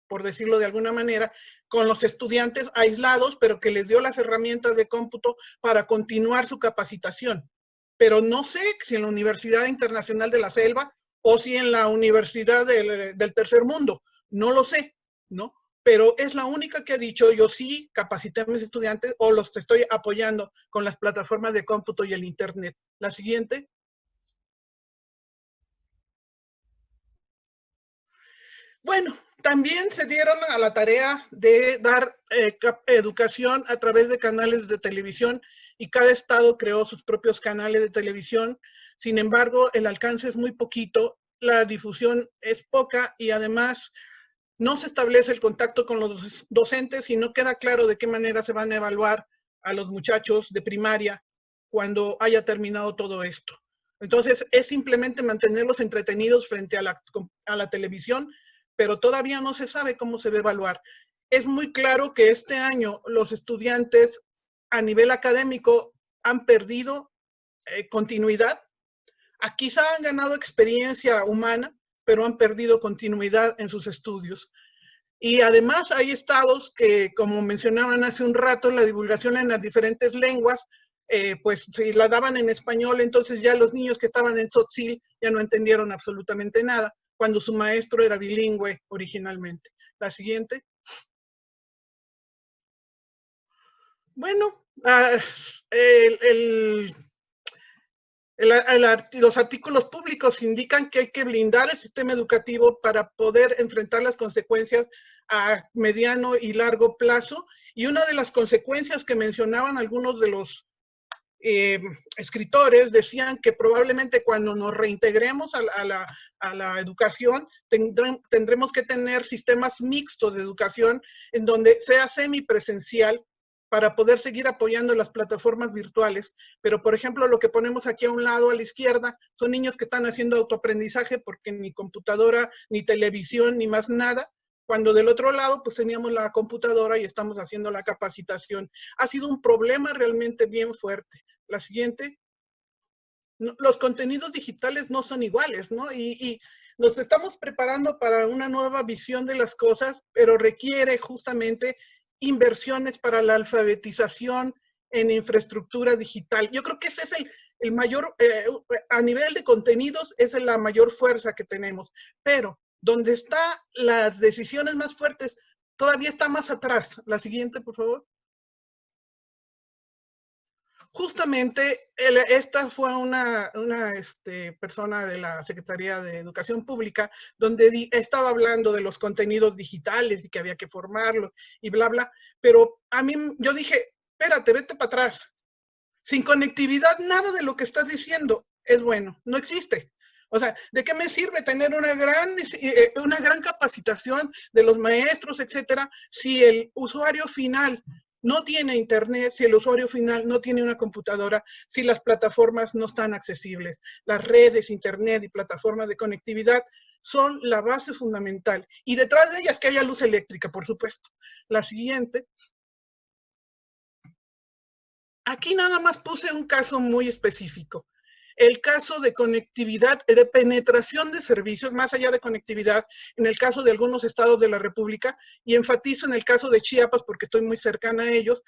por decirlo de alguna manera, con los estudiantes aislados, pero que les dio las herramientas de cómputo para continuar su capacitación. Pero no sé si en la Universidad Internacional de la Selva o si en la Universidad del Tercer Mundo, no lo sé, ¿no? Pero es la única que ha dicho, yo sí capacité a mis estudiantes o los estoy apoyando con las plataformas de cómputo y el internet. La siguiente. Bueno, también se dieron a la tarea de dar educación a través de canales de televisión y cada estado creó sus propios canales de televisión. Sin embargo, el alcance es muy poquito, la difusión es poca y además no se establece el contacto con los docentes y no queda claro de qué manera se van a evaluar a los muchachos de primaria cuando haya terminado todo esto. Entonces, es simplemente mantenerlos entretenidos frente a la televisión, pero todavía no se sabe cómo se va a evaluar. Es muy claro que este año los estudiantes a nivel académico han perdido continuidad. Quizá han ganado experiencia humana, pero han perdido continuidad en sus estudios. Y además hay estados que, como mencionaban hace un rato, la divulgación en las diferentes lenguas, pues si la daban en español, entonces ya los niños que estaban en Tzotzil ya no entendieron absolutamente nada, cuando su maestro era bilingüe originalmente. La siguiente. Bueno, los artículos públicos indican que hay que blindar el sistema educativo para poder enfrentar las consecuencias a mediano y largo plazo. Y una de las consecuencias que mencionaban algunos de los escritores decían que probablemente cuando nos reintegremos a la educación tendremos que tener sistemas mixtos de educación en donde sea semipresencial para poder seguir apoyando las plataformas virtuales. Pero, por ejemplo, lo que ponemos aquí a un lado, a la izquierda, son niños que están haciendo autoaprendizaje porque ni computadora, ni televisión, ni más nada, cuando del otro lado, pues teníamos la computadora y estamos haciendo la capacitación. Ha sido un problema realmente bien fuerte. La siguiente. Los contenidos digitales no son iguales, ¿no? Y nos estamos preparando para una nueva visión de las cosas, pero requiere justamente inversiones para la alfabetización en infraestructura digital. Yo creo que ese es el mayor, a nivel de contenidos, esa es la mayor fuerza que tenemos. Pero donde están las decisiones más fuertes, todavía está más atrás. La siguiente, por favor. Justamente, esta fue una persona de la Secretaría de Educación Pública, donde estaba hablando de los contenidos digitales y que había que formarlos y bla, bla. Pero a mí, yo dije, espérate, vete para atrás. Sin conectividad, nada de lo que estás diciendo es bueno, no existe. O sea, ¿de qué me sirve tener una gran capacitación de los maestros, etcétera, si el usuario final no tiene internet, si el usuario final no tiene una computadora, si las plataformas no están accesibles? Las redes, internet y plataformas de conectividad son la base fundamental. Y detrás de ellas que haya luz eléctrica, por supuesto. La siguiente. Aquí nada más puse un caso muy específico. El caso de conectividad, de penetración de servicios, más allá de conectividad, en el caso de algunos estados de la República, y enfatizo en el caso de Chiapas porque estoy muy cercana a ellos,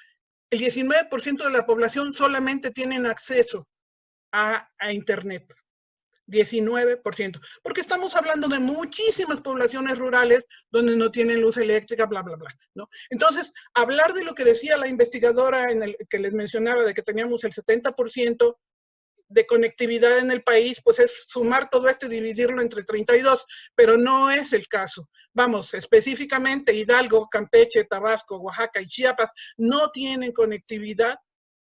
el 19% de la población solamente tienen acceso a Internet. 19%, porque estamos hablando de muchísimas poblaciones rurales donde no tienen luz eléctrica, bla, bla, bla, ¿no? Entonces, hablar de lo que decía la investigadora que les mencionaba, de que teníamos el 70% de conectividad en el país, pues es sumar todo esto y dividirlo entre 32, pero no es el caso. Vamos, específicamente Hidalgo, Campeche, Tabasco, Oaxaca y Chiapas no tienen conectividad.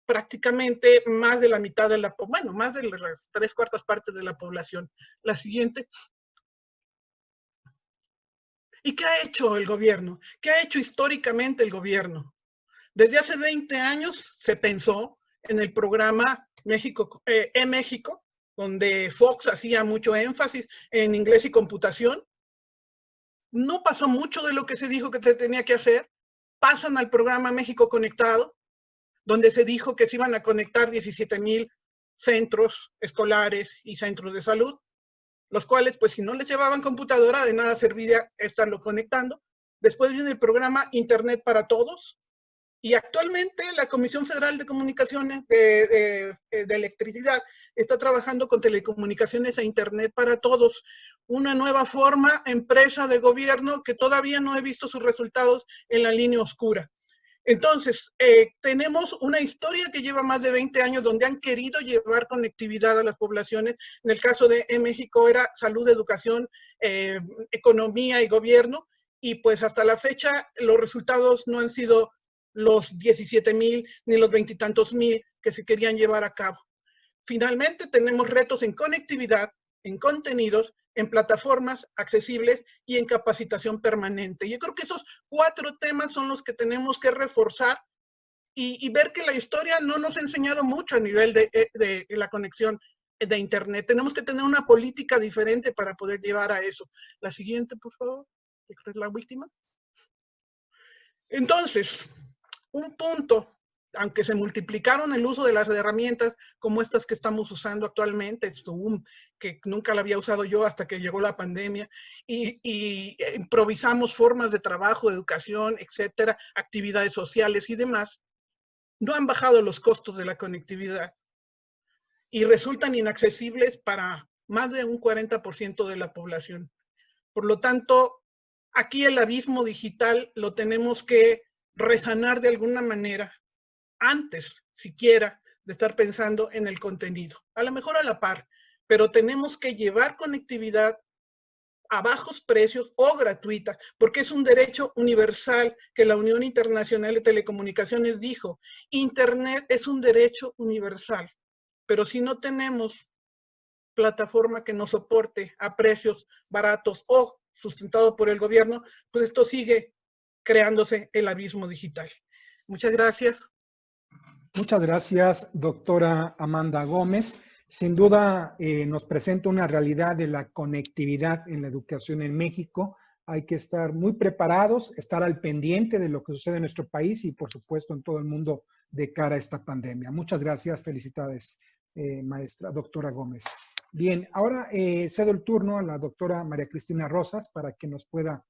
Prácticamente más de la mitad de la, bueno, más de las 3/4 partes de la población. La siguiente. ¿Y qué ha hecho el gobierno? ¿Qué ha hecho históricamente el gobierno? Desde hace 20 años se pensó en el programa México, México, donde Fox hacía mucho énfasis en inglés y computación. No pasó mucho de lo que se dijo que se tenía que hacer. Pasan al programa México Conectado, donde se dijo que se iban a conectar 17,000 centros escolares y centros de salud, los cuales, pues si no les llevaban computadora, de nada servía estarlo conectando. Después viene el programa Internet para Todos, y actualmente la Comisión Federal de Comunicaciones de Electricidad está trabajando con telecomunicaciones e Internet para Todos, una nueva forma, empresa de gobierno que todavía no he visto sus resultados en la línea oscura. Entonces, tenemos una historia que lleva más de 20 años donde han querido llevar conectividad a las poblaciones. En el caso de México era salud, educación, economía y gobierno. Y pues hasta la fecha los resultados no han sido los 17,000 ni los 20 y tantos mil que se querían llevar a cabo. Finalmente tenemos retos en conectividad, en contenidos, en plataformas accesibles y en capacitación permanente. Yo creo que esos 4 temas son los que tenemos que reforzar y ver que la historia no nos ha enseñado mucho a nivel de la conexión de Internet. Tenemos que tener una política diferente para poder llevar a eso. La siguiente, por favor. ¿Es la última? Entonces, un punto, aunque se multiplicaron el uso de las herramientas como estas que estamos usando actualmente, Zoom, que nunca la había usado yo hasta que llegó la pandemia, y improvisamos formas de trabajo, de educación, etcétera, actividades sociales y demás, no han bajado los costos de la conectividad y resultan inaccesibles para más de un 40% de la población. Por lo tanto, aquí el abismo digital lo tenemos que resanar de alguna manera antes siquiera de estar pensando en el contenido. A lo mejor a la par, pero tenemos que llevar conectividad a bajos precios o gratuita, porque es un derecho universal que la Unión Internacional de Telecomunicaciones dijo. Internet es un derecho universal, pero si no tenemos plataforma que nos soporte a precios baratos o sustentado por el gobierno, pues esto sigue creándose el abismo digital. Muchas gracias. Muchas gracias, doctora Amanda Gómez. Sin duda nos presenta una realidad de la conectividad en la educación en México. Hay que estar muy preparados, estar al pendiente de lo que sucede en nuestro país y, por supuesto, en todo el mundo de cara a esta pandemia. Muchas gracias, felicidades, maestra, doctora Gómez. Bien, ahora cedo el turno a la doctora María Cristina Rosas para que nos pueda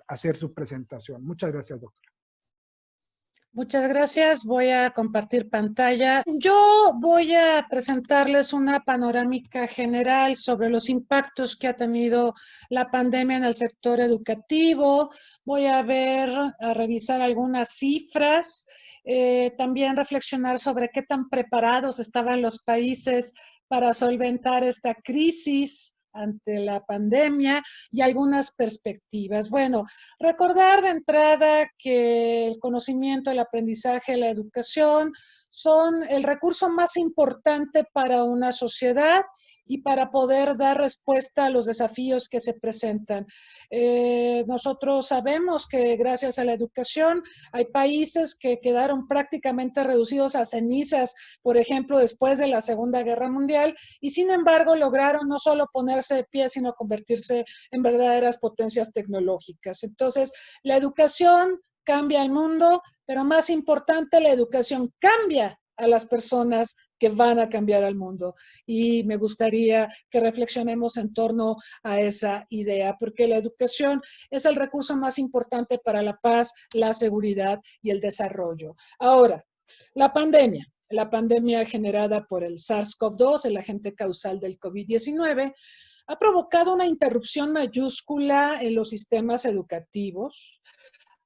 hacer su presentación. Muchas gracias, doctora. Muchas gracias. Voy a compartir pantalla. Yo voy a presentarles una panorámica general sobre los impactos que ha tenido la pandemia en el sector educativo. Voy a revisar algunas cifras, también reflexionar sobre qué tan preparados estaban los países para solventar esta crisis ante la pandemia y algunas perspectivas. Bueno, recordar de entrada que el conocimiento, el aprendizaje, la educación son el recurso más importante para una sociedad y para poder dar respuesta a los desafíos que se presentan. Nosotros sabemos que gracias a la educación hay países que quedaron prácticamente reducidos a cenizas, por ejemplo, después de la Segunda Guerra Mundial, y sin embargo lograron no solo ponerse de pie, sino convertirse en verdaderas potencias tecnológicas. Entonces, la educación cambia el mundo, pero más importante, la educación cambia a las personas que van a cambiar al mundo. Y me gustaría que reflexionemos en torno a esa idea, porque la educación es el recurso más importante para la paz, la seguridad y el desarrollo. Ahora, la pandemia generada por el SARS-CoV-2, el agente causal del COVID-19, ha provocado una interrupción mayúscula en los sistemas educativos.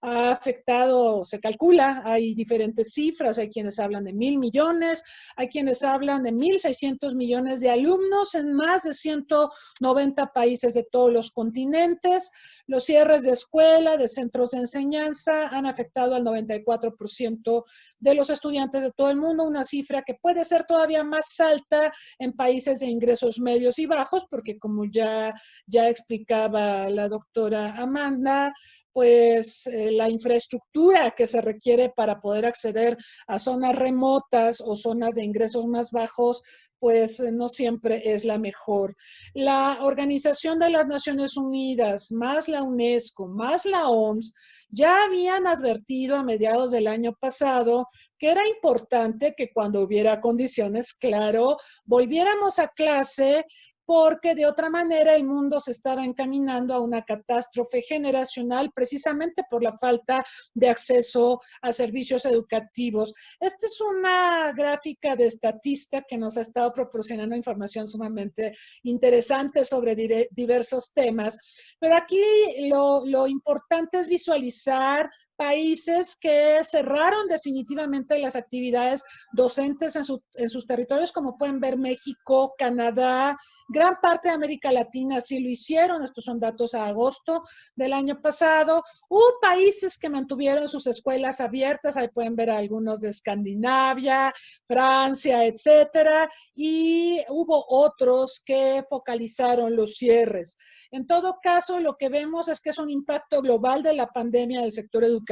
Ha afectado, se calcula, hay diferentes cifras, hay quienes hablan de 1.000 millones, hay quienes hablan de 1.600 millones de alumnos en más de 190 países de todos los continentes. Los cierres de escuela, de centros de enseñanza han afectado al 94% de los estudiantes de todo el mundo, una cifra que puede ser todavía más alta en países de ingresos medios y bajos, porque como ya explicaba la doctora Amanda, pues la infraestructura que se requiere para poder acceder a zonas remotas o zonas de ingresos más bajos, pues no siempre es la mejor. La Organización de las Naciones Unidas, más la UNESCO, más la OMS, ya habían advertido a mediados del año pasado que era importante que cuando hubiera condiciones, claro, volviéramos a clase, porque de otra manera el mundo se estaba encaminando a una catástrofe generacional precisamente por la falta de acceso a servicios educativos. Esta es una gráfica de Statista que nos ha estado proporcionando información sumamente interesante sobre diversos temas, pero aquí lo importante es visualizar países que cerraron definitivamente las actividades docentes en sus territorios, como pueden ver México, Canadá, gran parte de América Latina sí lo hicieron. Estos son datos a agosto del año pasado. Hubo países que mantuvieron sus escuelas abiertas, ahí pueden ver algunos de Escandinavia, Francia, etcétera, y hubo otros que focalizaron los cierres. En todo caso, lo que vemos es que es un impacto global de la pandemia del sector educativo,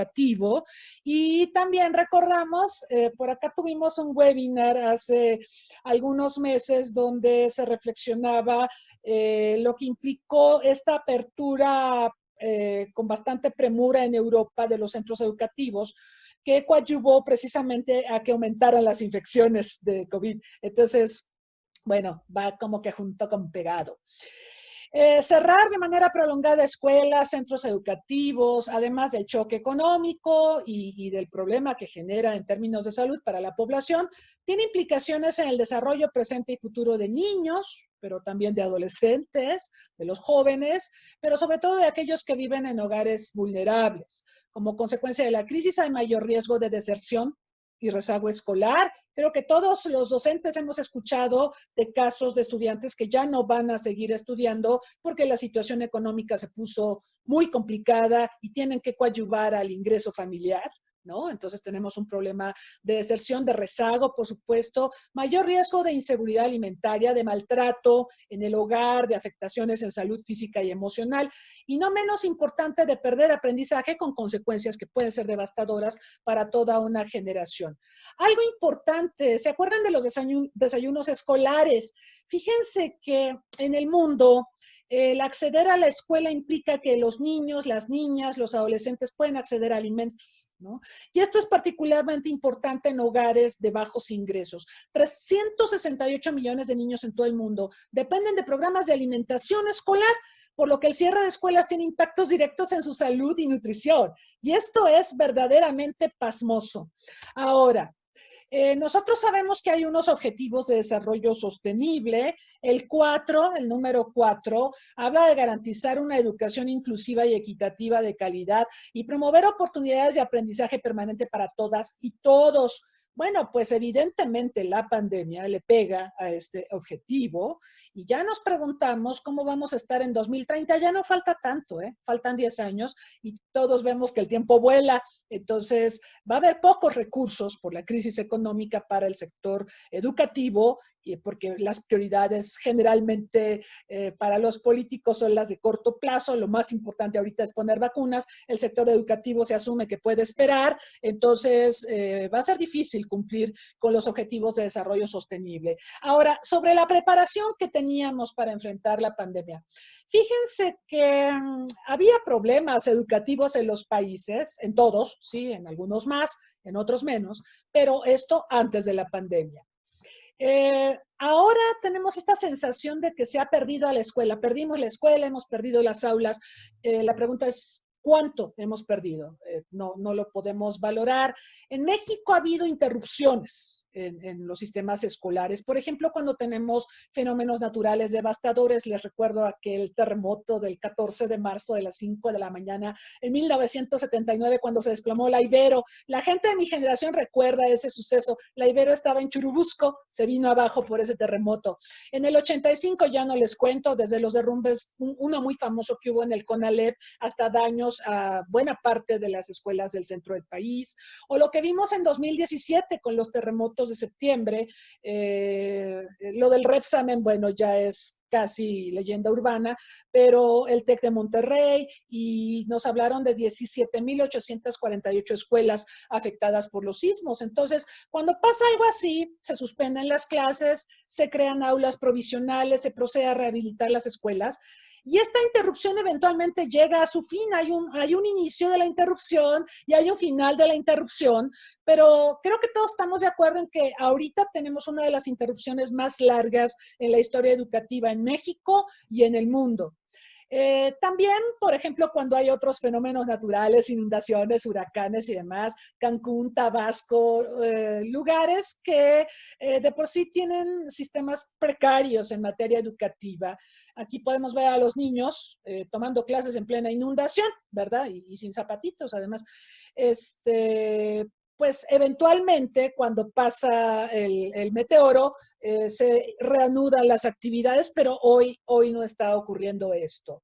y también recordamos, por acá tuvimos un webinar hace algunos meses donde se reflexionaba lo que implicó esta apertura con bastante premura en Europa de los centros educativos, que coadyuvó precisamente a que aumentaran las infecciones de COVID. Entonces, bueno, va como que junto con pegado. Cerrar de manera prolongada escuelas, centros educativos, además del choque económico y del problema que genera en términos de salud para la población, tiene implicaciones en el desarrollo presente y futuro de niños, pero también de adolescentes, de los jóvenes, pero sobre todo de aquellos que viven en hogares vulnerables. Como consecuencia de la crisis hay mayor riesgo de deserción y rezago escolar. Creo que todos los docentes hemos escuchado de casos de estudiantes que ya no van a seguir estudiando porque la situación económica se puso muy complicada y tienen que coadyuvar al ingreso familiar, ¿no? Entonces tenemos un problema de deserción, de rezago, por supuesto, mayor riesgo de inseguridad alimentaria, de maltrato en el hogar, de afectaciones en salud física y emocional, y no menos importante, de perder aprendizaje con consecuencias que pueden ser devastadoras para toda una generación. Algo importante, ¿se acuerdan de los desayunos escolares? Fíjense que en el mundo el acceder a la escuela implica que los niños, las niñas, los adolescentes pueden acceder a alimentos, ¿no? Y esto es particularmente importante en hogares de bajos ingresos. 368 millones de niños en todo el mundo dependen de programas de alimentación escolar, por lo que el cierre de escuelas tiene impactos directos en su salud y nutrición. Y esto es verdaderamente pasmoso. Ahora, nosotros sabemos que hay unos objetivos de desarrollo sostenible. El número 4, habla de garantizar una educación inclusiva y equitativa de calidad y promover oportunidades de aprendizaje permanente para todas y todos. Bueno, pues evidentemente la pandemia le pega a este objetivo y ya nos preguntamos cómo vamos a estar en 2030. Ya no falta tanto, faltan 10 años y todos vemos que el tiempo vuela. Entonces, va a haber pocos recursos por la crisis económica para el sector educativo, porque las prioridades generalmente para los políticos son las de corto plazo. Lo más importante ahorita es poner vacunas. El sector educativo se asume que puede esperar. Entonces, va a ser difícil cumplir con los objetivos de desarrollo sostenible. Ahora, sobre la preparación que teníamos para enfrentar la pandemia. Fíjense que había problemas educativos en los países, en todos, sí, en algunos más, en otros menos, pero esto antes de la pandemia. Ahora tenemos esta sensación de que se ha perdido a la escuela. Perdimos la escuela, hemos perdido las aulas. La pregunta es, ¿cuánto hemos perdido? No lo podemos valorar. En México ha habido interrupciones en los sistemas escolares. Por ejemplo, cuando tenemos fenómenos naturales devastadores, les recuerdo aquel terremoto del 14 de marzo de las 5 de la mañana en 1979, cuando se desplomó la Ibero. La gente de mi generación recuerda ese suceso. La Ibero estaba en Churubusco, se vino abajo por ese terremoto. En el 85 ya no les cuento, desde los derrumbes, uno muy famoso que hubo en el CONALEP, hasta daños a buena parte de las escuelas del centro del país, o lo que vimos en 2017 con los terremotos de septiembre. Lo del Repsamen, bueno, ya es casi leyenda urbana, pero el TEC de Monterrey, y nos hablaron de 17,848 escuelas afectadas por los sismos. Entonces, cuando pasa algo así, se suspenden las clases, se crean aulas provisionales, se procede a rehabilitar las escuelas, y esta interrupción eventualmente llega a su fin. Hay un inicio de la interrupción y hay un final de la interrupción, pero creo que todos estamos de acuerdo en que ahorita tenemos una de las interrupciones más largas en la historia educativa en México y en el mundo. También, por ejemplo, cuando hay otros fenómenos naturales, inundaciones, huracanes y demás, Cancún, Tabasco, lugares que de por sí tienen sistemas precarios en materia educativa. Aquí podemos ver a los niños tomando clases en plena inundación, ¿verdad? Y sin zapatitos, además. Pues eventualmente cuando pasa el meteoro se reanudan las actividades, pero hoy no está ocurriendo esto.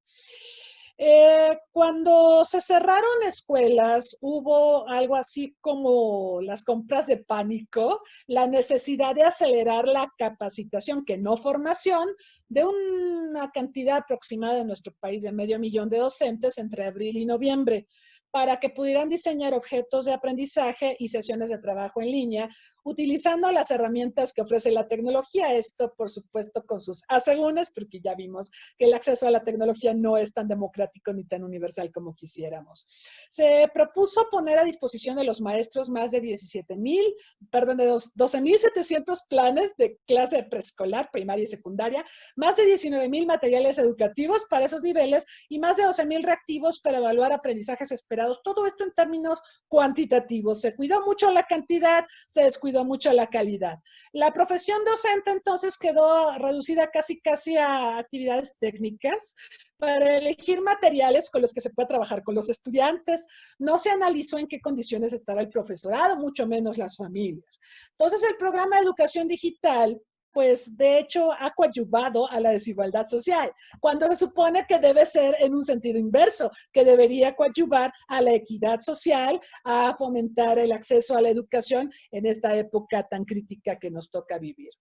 Cuando se cerraron escuelas, hubo algo así como las compras de pánico, la necesidad de acelerar la capacitación, que no formación, de una cantidad aproximada en nuestro país de 500,000 de docentes entre abril y noviembre, para que pudieran diseñar objetos de aprendizaje y sesiones de trabajo en línea, utilizando las herramientas que ofrece la tecnología. Esto, por supuesto, con sus asegúnes, porque ya vimos que el acceso a la tecnología no es tan democrático ni tan universal como quisiéramos. Se propuso poner a disposición de los maestros más de 12,700 planes de clase preescolar, primaria y secundaria, más de 19,000 materiales educativos para esos niveles y más de 12,000 reactivos para evaluar aprendizajes esperados. Todo esto en términos cuantitativos. Se cuidó mucho la cantidad, se descuidó mucho la calidad. La profesión docente entonces quedó reducida casi a actividades técnicas para elegir materiales con los que se pueda trabajar con los estudiantes. No se analizó en qué condiciones estaba el profesorado, mucho menos las familias. Entonces el programa de educación digital, pues de hecho ha coadyuvado a la desigualdad social, cuando se supone que debe ser en un sentido inverso, que debería coadyuvar a la equidad social, a fomentar el acceso a la educación en esta época tan crítica que nos toca vivir.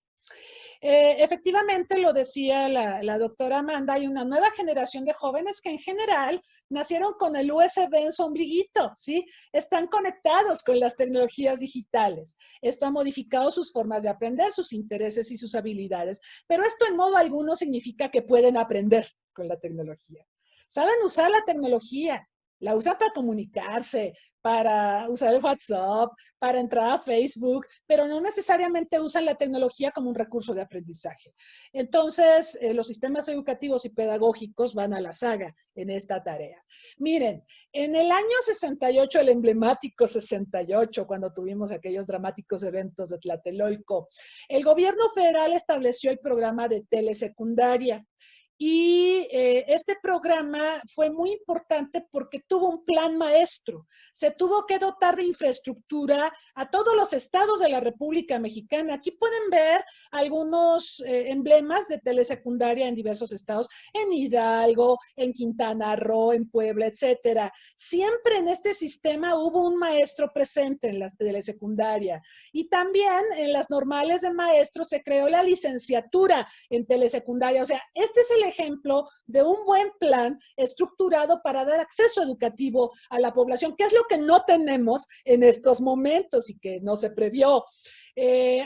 Efectivamente, lo decía la doctora Amanda, hay una nueva generación de jóvenes que en general nacieron con el USB en su ombliguito, ¿sí? Están conectados con las tecnologías digitales. Esto ha modificado sus formas de aprender, sus intereses y sus habilidades, pero esto en modo alguno significa que pueden aprender con la tecnología. Saben usar la tecnología, la usan para comunicarse, para usar el WhatsApp, para entrar a Facebook, pero no necesariamente usan la tecnología como un recurso de aprendizaje. Entonces, los sistemas educativos y pedagógicos van a la saga en esta tarea. Miren, en el año 68, el emblemático 68, cuando tuvimos aquellos dramáticos eventos de Tlatelolco, el gobierno federal estableció el programa de telesecundaria. Y este programa fue muy importante porque tuvo un plan maestro. Se tuvo que dotar de infraestructura a todos los estados de la República Mexicana. Aquí pueden ver algunos emblemas de telesecundaria en diversos estados, en Hidalgo, en Quintana Roo, en Puebla, etcétera. Siempre en este sistema hubo un maestro presente en las telesecundaria. Y también en las normales de maestros se creó la licenciatura en telesecundaria. O sea, este es el ejemplo de un buen plan estructurado para dar acceso educativo a la población, que es lo que no tenemos en estos momentos y que no se previó.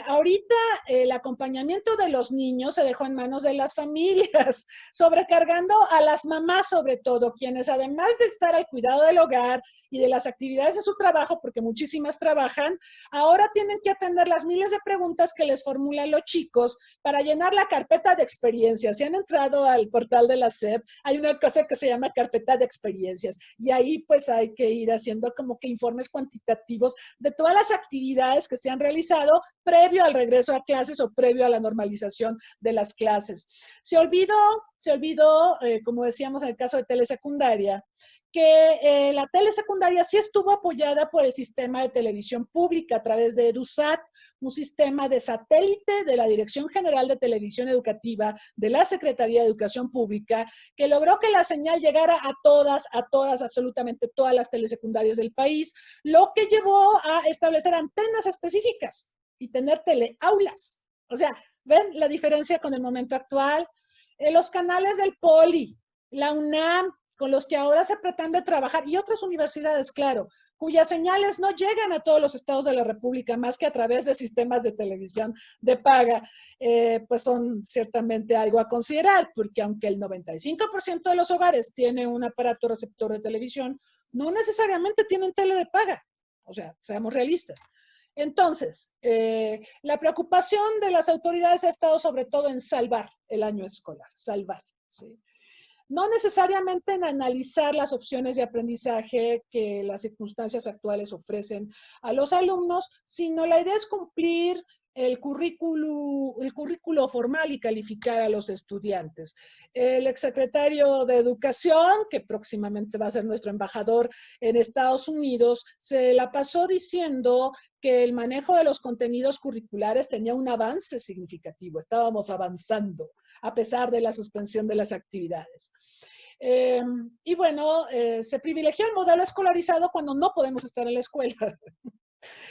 Ahorita el acompañamiento de los niños se dejó en manos de las familias, sobrecargando a las mamás sobre todo, quienes además de estar al cuidado del hogar y de las actividades de su trabajo, porque muchísimas trabajan, ahora tienen que atender las miles de preguntas que les formulan los chicos para llenar la carpeta de experiencias. Si han entrado al portal de la SEP, hay una cosa que se llama carpeta de experiencias y ahí pues hay que ir haciendo como que informes cuantitativos de todas las actividades que se han realizado previo al regreso a clases o previo a la normalización de las clases. Se olvidó, como decíamos en el caso de telesecundaria, que la telesecundaria sí estuvo apoyada por el sistema de televisión pública a través de EduSat, un sistema de satélite de la Dirección General de Televisión Educativa de la Secretaría de Educación Pública, que logró que la señal llegara a todas, absolutamente todas las telesecundarias del país, lo que llevó a establecer antenas específicas y tener teleaulas. O sea, ¿ven la diferencia con el momento actual? Los canales del POLI, la UNAM, con los que ahora se pretende trabajar, y otras universidades, claro, cuyas señales no llegan a todos los estados de la República más que a través de sistemas de televisión de paga, pues son ciertamente algo a considerar, porque aunque el 95% de los hogares tiene un aparato receptor de televisión, no necesariamente tienen tele de paga. O sea, seamos realistas. Entonces, la preocupación de las autoridades ha estado sobre todo en salvar el año escolar, salvar, ¿sí? No necesariamente en analizar las opciones de aprendizaje que las circunstancias actuales ofrecen a los alumnos, sino la idea es cumplir el currículo formal y calificar a los estudiantes. El exsecretario de Educación, que próximamente va a ser nuestro embajador en Estados Unidos, se la pasó diciendo que el manejo de los contenidos curriculares tenía un avance significativo. Estábamos avanzando a pesar de la suspensión de las actividades. Y bueno, se privilegió el modelo escolarizado cuando no podemos estar en la escuela.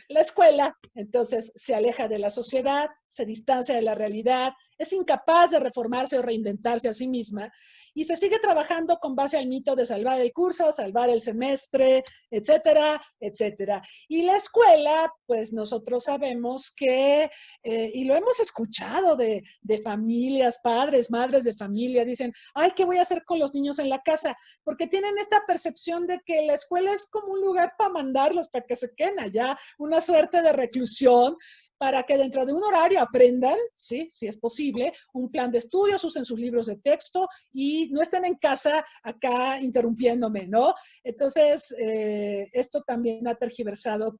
La escuela, entonces, se aleja de la sociedad, se distancia de la realidad, es incapaz de reformarse o reinventarse a sí misma y se sigue trabajando con base al mito de salvar el curso, salvar el semestre, etcétera, etcétera. Y la escuela, pues nosotros sabemos que, y lo hemos escuchado de familias, padres, madres de familia, dicen, ay, ¿qué voy a hacer con los niños en la casa? Porque tienen esta percepción de que la escuela es como un lugar para mandarlos, para que se queden allá, una suerte de reclusión, para que dentro de un horario aprendan, ¿sí? Si es posible, un plan de estudios, usen sus libros de texto y no estén en casa acá interrumpiéndome, ¿no? Entonces, esto también ha tergiversado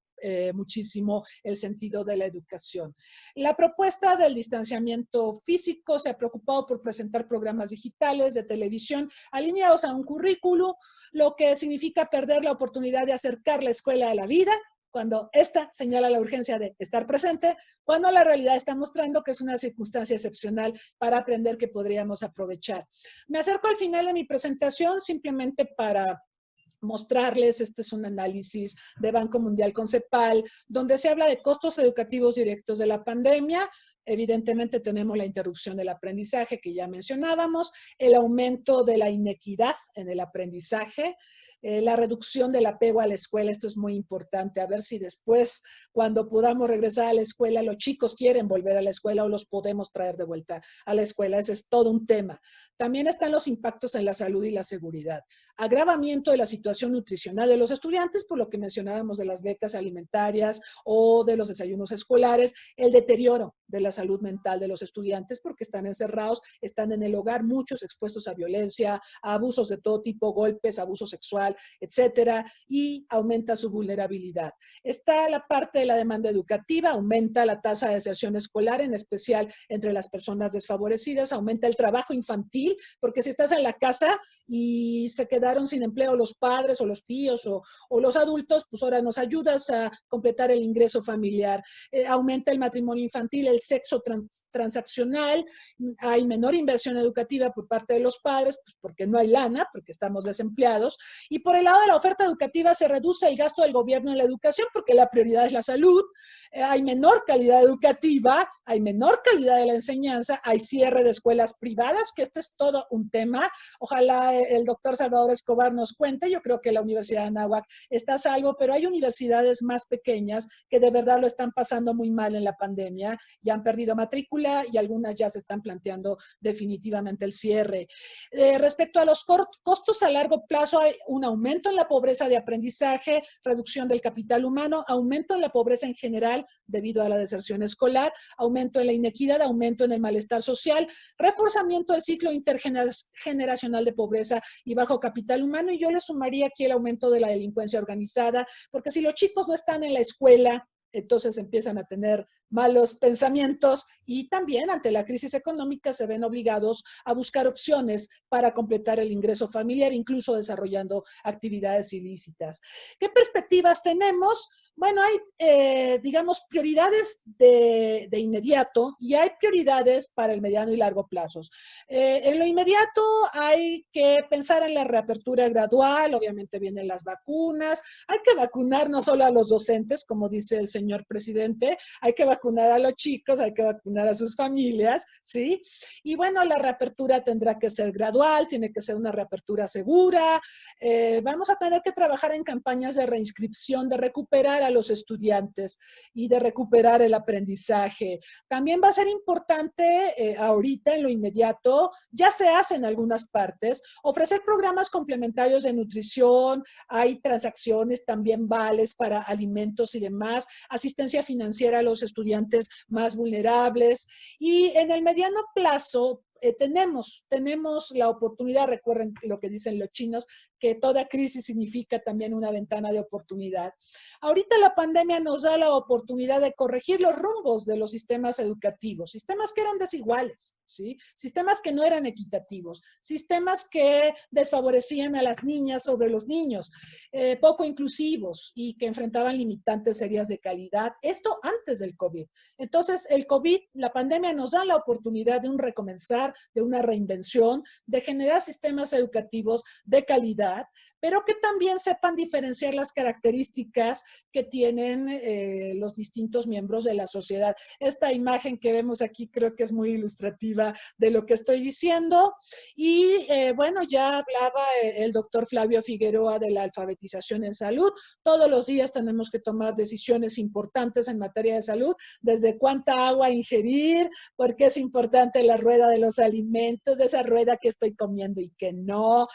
muchísimo el sentido de la educación. La propuesta del distanciamiento físico se ha preocupado por presentar programas digitales de televisión alineados a un currículo, lo que significa perder la oportunidad de acercar la escuela a la vida, cuando esta señala la urgencia de estar presente, cuando la realidad está mostrando que es una circunstancia excepcional para aprender que podríamos aprovechar. Me acerco al final de mi presentación simplemente para mostrarles, este es un análisis de Banco Mundial con CEPAL, donde se habla de costos educativos directos de la pandemia. Evidentemente tenemos la interrupción del aprendizaje que ya mencionábamos, el aumento de la inequidad en el aprendizaje, la reducción del apego a la escuela, esto es muy importante, a ver si después, cuando podamos regresar a la escuela, los chicos quieren volver a la escuela o los podemos traer de vuelta a la escuela, ese es todo un tema. También están los impactos en la salud y la seguridad, agravamiento de la situación nutricional de los estudiantes, por lo que mencionábamos de las becas alimentarias o de los desayunos escolares, el deterioro de la salud mental de los estudiantes porque están encerrados, están en el hogar, muchos expuestos a violencia, a abusos de todo tipo, golpes, abuso sexual, etcétera, y aumenta su vulnerabilidad. Está la parte de la demanda educativa, aumenta la tasa de deserción escolar, en especial entre las personas desfavorecidas, aumenta el trabajo infantil, porque si estás en la casa y se quedaron sin empleo los padres o los tíos o los adultos, pues ahora nos ayudas a completar el ingreso familiar. Aumenta el matrimonio infantil, el sexo transaccional, hay menor inversión educativa por parte de los padres, pues porque no hay lana, porque estamos desempleados, y por el lado de la oferta educativa se reduce el gasto del gobierno en la educación porque la prioridad es la salud, hay menor calidad educativa, hay menor calidad de la enseñanza, hay cierre de escuelas privadas, que este es todo un tema. Ojalá el doctor Salvador Escobar nos cuente. Yo creo que la Universidad de Anáhuac está a salvo, pero hay universidades más pequeñas que de verdad lo están pasando muy mal en la pandemia, ya han perdido matrícula y algunas ya se están planteando definitivamente el cierre. Respecto a los costos a largo plazo, hay un aumento en la pobreza de aprendizaje, reducción del capital humano, aumento en la pobreza en general debido a la deserción escolar, aumento en la inequidad, aumento en el malestar social, reforzamiento del ciclo intergeneracional de pobreza y bajo capital humano, y yo le sumaría aquí el aumento de la delincuencia organizada, porque si los chicos no están en la escuela, entonces empiezan a tener malos pensamientos y también ante la crisis económica se ven obligados a buscar opciones para completar el ingreso familiar, incluso desarrollando actividades ilícitas. ¿Qué perspectivas tenemos? Bueno, hay, digamos, prioridades de inmediato y hay prioridades para el mediano y largo plazos. En lo inmediato hay que pensar en la reapertura gradual, obviamente vienen las vacunas, hay que vacunar no solo a los docentes, como dice el señor presidente, hay que vacunar a los chicos, hay que vacunar a sus familias, ¿sí? Y bueno, la reapertura tendrá que ser gradual, tiene que ser una reapertura segura, vamos a tener que trabajar en campañas de reinscripción, de recuperar a los estudiantes y de recuperar el aprendizaje. También va a ser importante ahorita, en lo inmediato, ya se hace en algunas partes, ofrecer programas complementarios de nutrición, hay transacciones, también vales para alimentos y demás, asistencia financiera a los estudiantes más vulnerables. Y en el mediano plazo, tenemos la oportunidad, recuerden lo que dicen los chinos, que toda crisis significa también una ventana de oportunidad. Ahorita la pandemia nos da la oportunidad de corregir los rumbos de los sistemas educativos, sistemas que eran desiguales, ¿sí? Sistemas que no eran equitativos, sistemas que desfavorecían a las niñas sobre los niños, poco inclusivos y que enfrentaban limitantes serias de calidad. Esto antes del COVID. Entonces, el COVID, la pandemia nos da la oportunidad de un recomenzar, de una reinvención, de generar sistemas educativos de calidad, pero que también sepan diferenciar las características que tienen los distintos miembros de la sociedad. Esta imagen que vemos aquí creo que es muy ilustrativa de lo que estoy diciendo. Y bueno, ya hablaba el doctor Flavio Figueroa de la alfabetización en salud. Todos los días tenemos que tomar decisiones importantes en materia de salud, desde cuánta agua ingerir, porque es importante la rueda de los alimentos, de esa rueda que estoy comiendo y que no,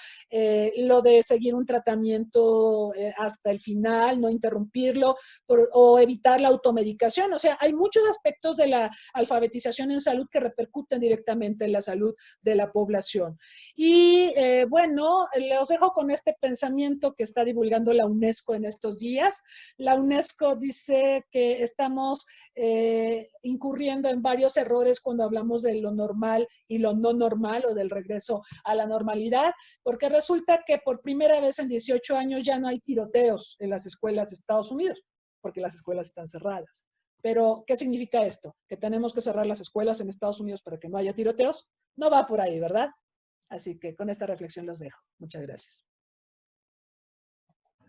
lo de seguir un tratamiento hasta el final, no interrumpirlo, o evitar la automedicación. O sea, hay muchos aspectos de la alfabetización en salud que repercuten directamente en la salud de la población. Y bueno, los dejo con este pensamiento que está divulgando la UNESCO en estos días. La UNESCO dice que estamos incurriendo en varios errores cuando hablamos de lo normal y lo no normal o del regreso a la normalidad, porque resulta que por primera vez en 18 años ya no hay tiroteos en las escuelas de Estados Unidos, porque las escuelas están cerradas. Pero, ¿qué significa esto? ¿Que tenemos que cerrar las escuelas en Estados Unidos para que no haya tiroteos? No va por ahí, ¿verdad? Así que con esta reflexión los dejo. Muchas gracias.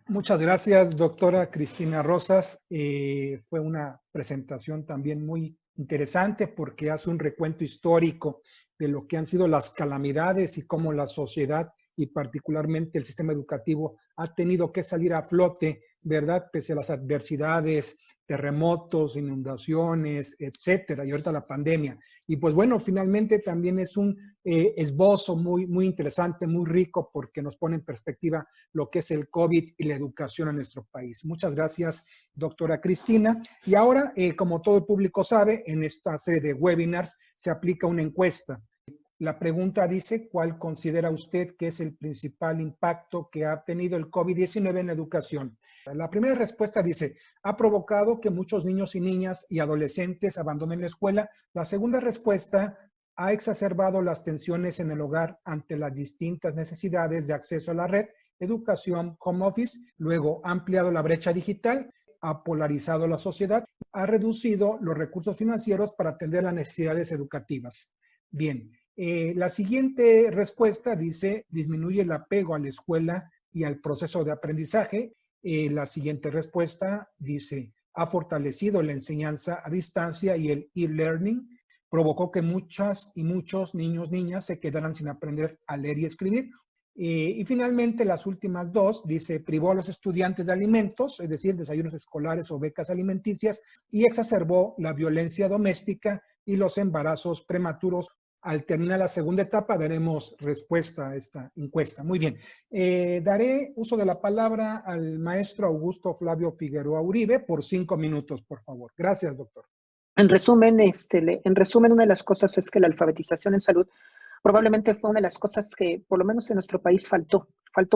Muchas gracias, doctora Cristina Rosas. Fue una presentación también muy interesante porque hace un recuento histórico de lo que han sido las calamidades y cómo la sociedad y particularmente el sistema educativo ha tenido que salir a flote, ¿verdad? Pese a las adversidades terremotos, inundaciones, etcétera, y ahorita la pandemia. Y pues bueno, finalmente también es un esbozo muy interesante, muy rico, porque nos pone en perspectiva lo que es el COVID y la educación en nuestro país. Muchas gracias, doctora Cristina. Y ahora, como todo el público sabe, en esta serie de webinars se aplica una encuesta. La pregunta dice, ¿cuál considera usted que es el principal impacto que ha tenido el COVID-19 en la educación? La primera respuesta dice, ha provocado que muchos niños y niñas y adolescentes abandonen la escuela. La segunda respuesta, ha exacerbado las tensiones en el hogar ante las distintas necesidades de acceso a la red, educación, home office. Luego, ha ampliado la brecha digital, ha polarizado la sociedad, ha reducido los recursos financieros para atender las necesidades educativas. Bien. La siguiente respuesta dice, disminuye el apego a la escuela y al proceso de aprendizaje. La siguiente respuesta dice, ha fortalecido la enseñanza a distancia y el e-learning, provocó que muchas y muchos niños, niñas se quedaran sin aprender a leer y escribir. Y finalmente, las últimas dos, dice, privó a los estudiantes de alimentos, es decir, desayunos escolares o becas alimenticias, y exacerbó la violencia doméstica y los embarazos prematuros. Al terminar la segunda etapa, daremos respuesta a esta encuesta. Muy bien. Daré uso de la palabra al maestro Augusto Flavio Figueroa Uribe por 5 minutos, por favor. Gracias, doctor. En resumen, una de las cosas es que la alfabetización en salud probablemente fue una de las cosas que, por lo menos en nuestro país, faltó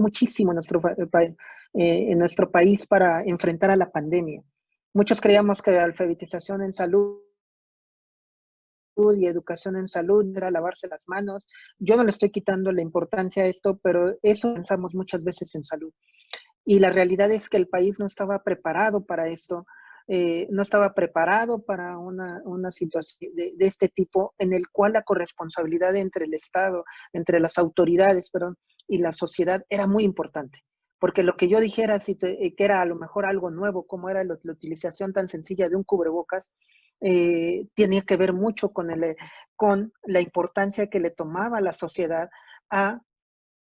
muchísimo en nuestro país para enfrentar a la pandemia. Muchos creíamos que la alfabetización en salud y educación en salud era lavarse las manos. Yo no le estoy quitando la importancia a esto, pero eso pensamos muchas veces en salud. Y la realidad es que el país no estaba preparado para esto, no estaba preparado para una situación de este tipo, en el cual la corresponsabilidad entre el Estado, entre las autoridades, y la sociedad era muy importante. Porque lo que yo dijera, que era a lo mejor algo nuevo, como era la utilización tan sencilla de un cubrebocas, tenía que ver mucho con la importancia que le tomaba la sociedad a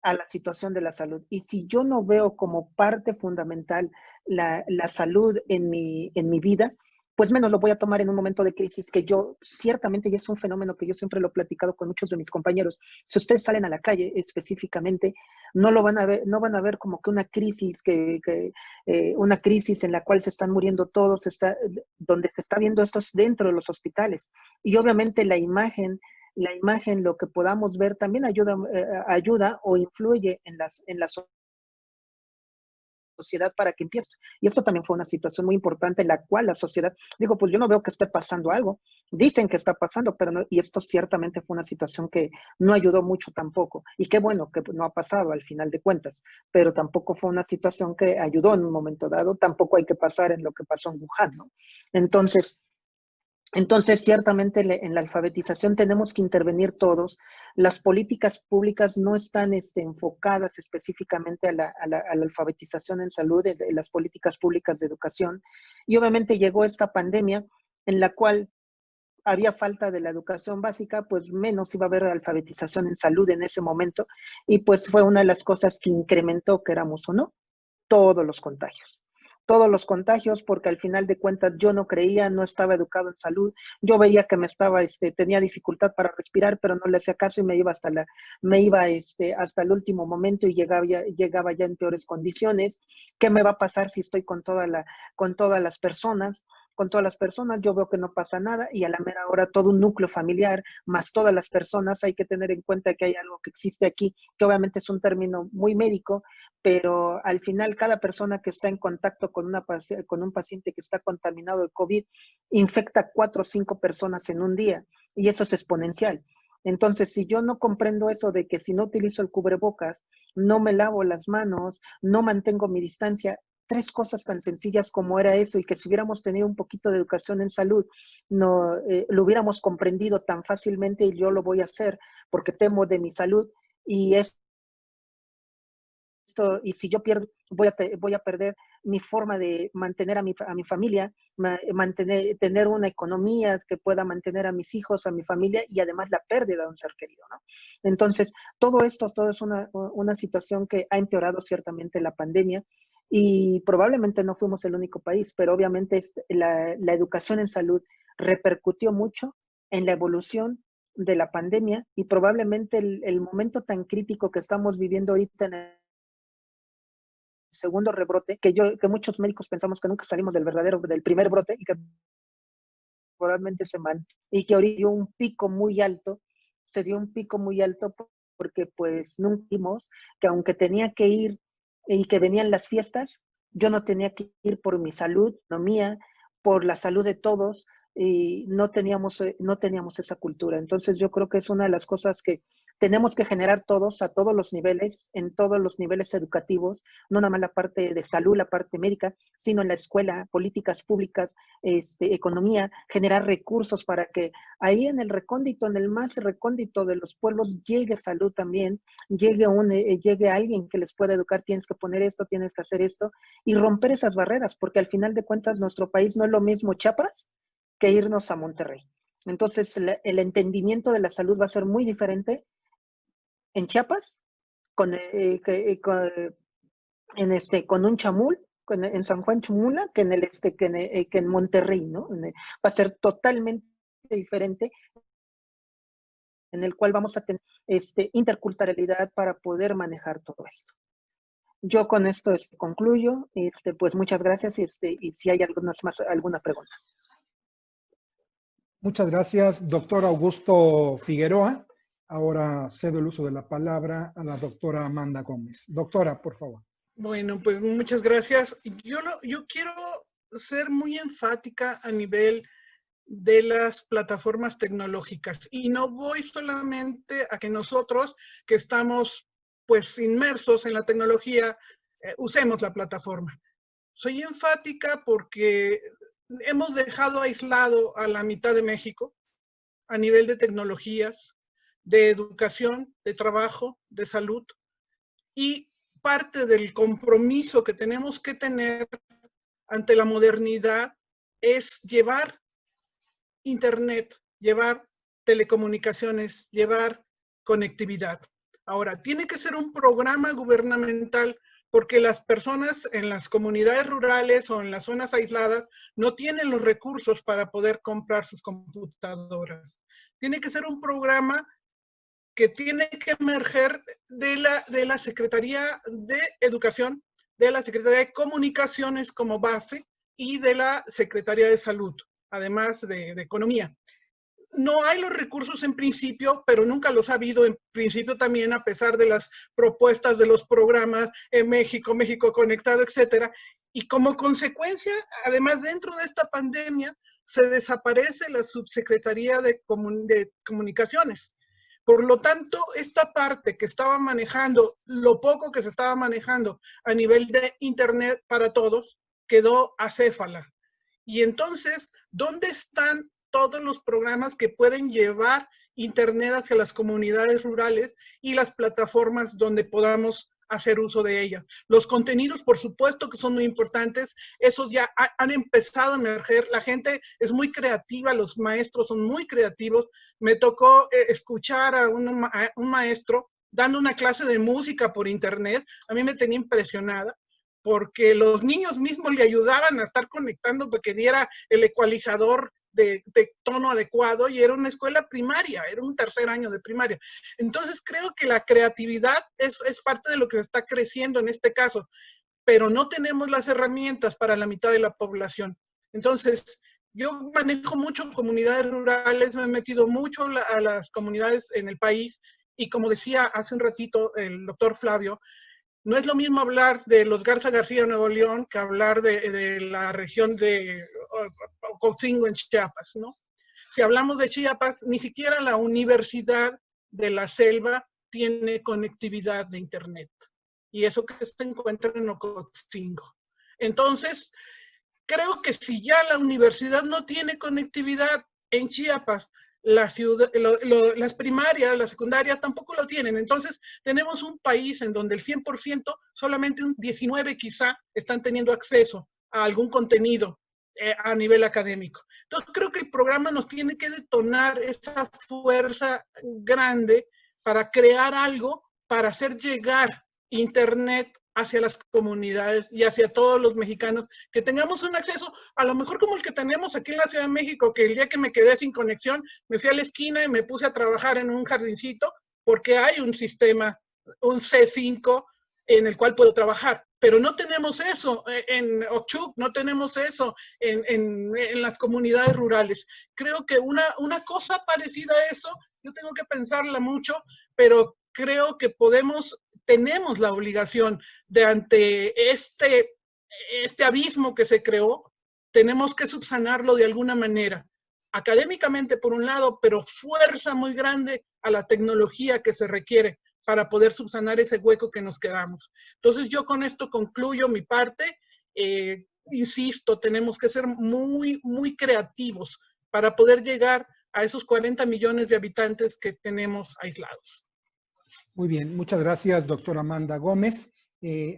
la situación de la salud. Y si yo no veo como parte fundamental la salud en mi vida, pues menos lo voy a tomar en un momento de crisis que yo ciertamente, y es un fenómeno que yo siempre lo he platicado con muchos de mis compañeros, si ustedes salen a la calle específicamente, no van a ver como que una crisis, una crisis en la cual se están muriendo todos, donde se está viendo esto es dentro de los hospitales. Y obviamente la imagen, lo que podamos ver también ayuda o influye en la sociedad para que empiece. Y esto también fue una situación muy importante en la cual la sociedad, digo, pues yo no veo que esté pasando algo. Dicen que está pasando, pero no, y esto ciertamente fue una situación que no ayudó mucho tampoco. Y qué bueno que no ha pasado al final de cuentas, pero tampoco fue una situación que ayudó en un momento dado. Tampoco hay que pasar en lo que pasó en Wuhan, ¿no? Entonces, ciertamente en la alfabetización tenemos que intervenir todos. Las políticas públicas no están enfocadas específicamente a la alfabetización en salud, en las políticas públicas de educación. Y obviamente llegó esta pandemia en la cual había falta de la educación básica, pues menos iba a haber alfabetización en salud en ese momento. Y pues fue una de las cosas que incrementó, queramos o no, todos los contagios, porque al final de cuentas yo no creía, no estaba educado en salud, yo veía que tenía dificultad para respirar, pero no le hacía caso y me iba hasta el último momento y llegaba ya en peores condiciones. ¿Qué me va a pasar si estoy con todas las personas? Con todas las personas yo veo que no pasa nada y a la mera hora todo un núcleo familiar más todas las personas, hay que tener en cuenta que hay algo que existe aquí, que obviamente es un término muy médico, pero al final cada persona que está en contacto con un paciente que está contaminado de COVID infecta 4 o 5 personas en un día y eso es exponencial. Entonces, si yo no comprendo eso de que si no utilizo el cubrebocas, no me lavo las manos, no mantengo mi distancia, 3 cosas tan sencillas como era eso y que si hubiéramos tenido un poquito de educación en salud, no lo hubiéramos comprendido tan fácilmente y yo lo voy a hacer porque temo de mi salud y y si yo pierdo, voy a perder mi forma de mantener a mi familia, tener una economía que pueda mantener a mis hijos, a mi familia y además la pérdida de un ser querido, ¿no? Entonces, todo es una situación que ha empeorado ciertamente la pandemia Y probablemente no fuimos el único país, pero obviamente la educación en salud repercutió mucho en la evolución de la pandemia y probablemente el momento tan crítico que estamos viviendo ahorita en el segundo rebrote, que muchos médicos pensamos que nunca salimos del primer brote y que probablemente y que ahorita dio un pico muy alto, se dio un pico muy alto porque pues nunca vimos que aunque tenía que ir y que venían las fiestas, yo no tenía que ir por mi salud, no mía, por la salud de todos, y no teníamos esa cultura. Entonces yo creo que es una de las cosas que tenemos que generar todos, a todos los niveles, en todos los niveles educativos, no nada más la parte de salud, la parte médica, sino en la escuela, políticas públicas, economía, generar recursos para que ahí en el recóndito, en el más recóndito de los pueblos, llegue salud también, llegue alguien que les pueda educar, tienes que poner esto, tienes que hacer esto, y romper esas barreras, porque al final de cuentas nuestro país no es lo mismo Chiapas que irnos a Monterrey. Entonces el entendimiento de la salud va a ser muy diferente en Chiapas, con un chamul, en San Juan Chamula, que en Monterrey, ¿no? Va a ser totalmente diferente, en el cual vamos a tener interculturalidad para poder manejar todo esto. Yo con esto concluyo, pues muchas gracias y si hay alguna pregunta. Muchas gracias, doctor Augusto Figueroa. Ahora cedo el uso de la palabra a la doctora Amanda Gómez. Doctora, por favor. Bueno, pues muchas gracias. Yo quiero ser muy enfática a nivel de las plataformas tecnológicas y no voy solamente a que nosotros que estamos pues inmersos en la tecnología usemos la plataforma. Soy enfática porque hemos dejado aislado a la mitad de México a nivel de tecnologías, de educación, de trabajo, de salud, y parte del compromiso que tenemos que tener ante la modernidad es llevar internet, llevar telecomunicaciones, llevar conectividad. Ahora, tiene que ser un programa gubernamental porque las personas en las comunidades rurales o en las zonas aisladas no tienen los recursos para poder comprar sus computadoras. Tiene que ser un programa que tiene que emerger de la Secretaría de Educación, de la Secretaría de Comunicaciones como base y de la Secretaría de Salud, además de Economía. No hay los recursos en principio, pero nunca los ha habido en principio también, a pesar de las propuestas de los programas en México, México Conectado, etcétera. Y como consecuencia, además, dentro de esta pandemia, se desaparece la Subsecretaría de Comunicaciones. Por lo tanto, esta parte que estaba manejando, lo poco que se estaba manejando a nivel de Internet para todos, quedó acéfala. Y entonces, ¿dónde están todos los programas que pueden llevar Internet hacia las comunidades rurales y las plataformas donde podamos hacer uso de ellas? Los contenidos, por supuesto que son muy importantes, esos ya han empezado a emerger, la gente es muy creativa, los maestros son muy creativos. Me tocó escuchar a un maestro dando una clase de música por Internet, a mí me tenía impresionada, porque los niños mismos le ayudaban a estar conectando porque diera el ecualizador de tono adecuado, y era una escuela primaria, era un tercer año de primaria. Entonces creo que la creatividad es parte de lo que está creciendo en este caso, pero no tenemos las herramientas para la mitad de la población. Entonces, yo manejo mucho comunidades rurales, me he metido mucho a las comunidades en el país, y como decía hace un ratito el doctor Flavio, no es lo mismo hablar de los Garza García, Nuevo León, que hablar de la región de Ocosingo en Chiapas, ¿no? Si hablamos de Chiapas, ni siquiera la Universidad de la Selva tiene conectividad de Internet. Y eso que se encuentra en Ocosingo. Entonces, creo que si ya la universidad no tiene conectividad en Chiapas, las primarias, las secundarias tampoco lo tienen. Entonces, tenemos un país en donde el 100%, solamente un 19% quizá, están teniendo acceso a algún contenido a nivel académico. Entonces, creo que el programa nos tiene que detonar esa fuerza grande para crear algo, para hacer llegar Internet hacia las comunidades y hacia todos los mexicanos, que tengamos un acceso, a lo mejor como el que tenemos aquí en la Ciudad de México, que el día que me quedé sin conexión, me fui a la esquina y me puse a trabajar en un jardincito, porque hay un sistema, un C5, en el cual puedo trabajar. Pero no tenemos eso en Ochuc, no tenemos eso en las comunidades rurales. Creo que una cosa parecida a eso, yo tengo que pensarla mucho, pero creo que tenemos la obligación de ante este abismo que se creó, tenemos que subsanarlo de alguna manera. Académicamente por un lado, pero fuerza muy grande a la tecnología que se requiere para poder subsanar ese hueco que nos quedamos. Entonces yo con esto concluyo mi parte. Insisto, tenemos que ser muy, muy creativos para poder llegar a esos 40 millones de habitantes que tenemos aislados. Muy bien, muchas gracias, doctora Amanda Gómez.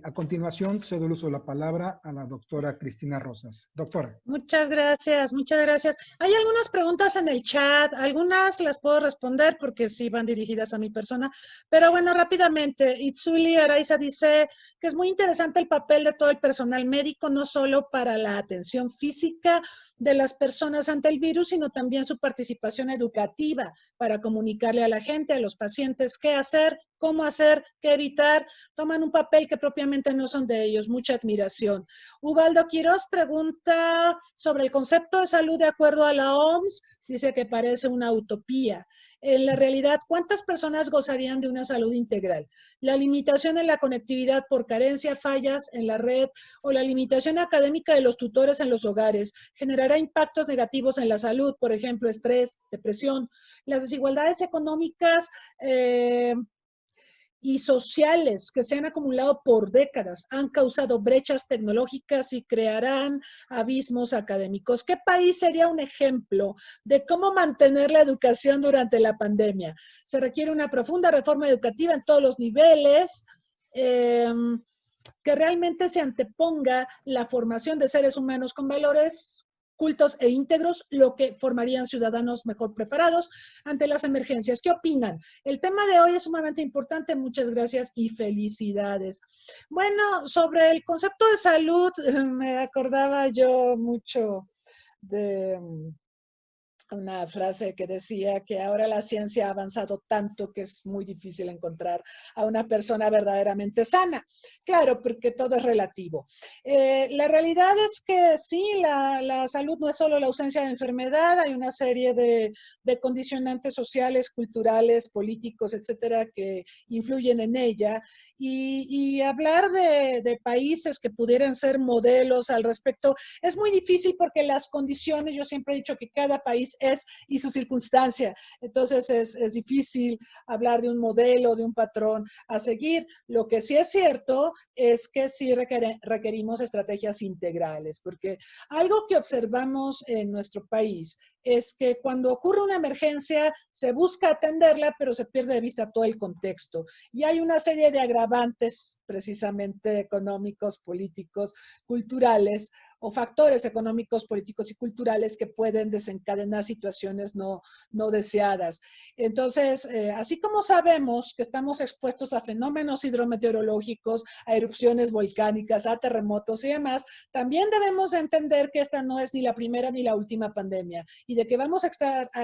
A continuación, cedo el uso de la palabra a la doctora Cristina Rosas. Doctora. Muchas gracias, muchas gracias. Hay algunas preguntas en el chat, algunas las puedo responder porque sí van dirigidas a mi persona, pero bueno, rápidamente, Itzuli Araiza dice que es muy interesante el papel de todo el personal médico, no solo para la atención física de las personas ante el virus, sino también su participación educativa para comunicarle a la gente, a los pacientes, qué hacer, cómo hacer, qué evitar. Toman un papel que propiamente no son de ellos. Mucha admiración. Ubaldo Quiroz pregunta sobre el concepto de salud de acuerdo a la OMS. Dice que parece una utopía. En la realidad, ¿cuántas personas gozarían de una salud integral? La limitación en la conectividad por carencia, fallas en la red o la limitación académica de los tutores en los hogares generará impactos negativos en la salud, por ejemplo, estrés, depresión. Las desigualdades económicas y sociales que se han acumulado por décadas han causado brechas tecnológicas y crearán abismos académicos. ¿Qué país sería un ejemplo de cómo mantener la educación durante la pandemia? Se requiere una profunda reforma educativa en todos los niveles, que realmente se anteponga la formación de seres humanos con valores cultos e íntegros, lo que formarían ciudadanos mejor preparados ante las emergencias. ¿Qué opinan? El tema de hoy es sumamente importante. Muchas gracias y felicidades. Bueno, sobre el concepto de salud, me acordaba yo mucho de una frase que decía que ahora la ciencia ha avanzado tanto que es muy difícil encontrar a una persona verdaderamente sana. Claro, porque todo es relativo. La realidad es que sí, la salud no es solo la ausencia de enfermedad, hay una serie de condicionantes sociales, culturales, políticos, etcétera, que influyen en ella. Y hablar de países que pudieran ser modelos al respecto es muy difícil porque las condiciones, yo siempre he dicho que cada país es y su circunstancia. Entonces es difícil hablar de un modelo, de un patrón a seguir. Lo que sí es cierto es que sí requerimos estrategias integrales, porque algo que observamos en nuestro país es que cuando ocurre una emergencia se busca atenderla, pero se pierde de vista todo el contexto. Y hay una serie de agravantes precisamente económicos, políticos, culturales, o factores económicos, políticos y culturales que pueden desencadenar situaciones no deseadas. Entonces, así como sabemos que estamos expuestos a fenómenos hidrometeorológicos, a erupciones volcánicas, a terremotos y demás, también debemos entender que esta no es ni la primera ni la última pandemia y de que vamos a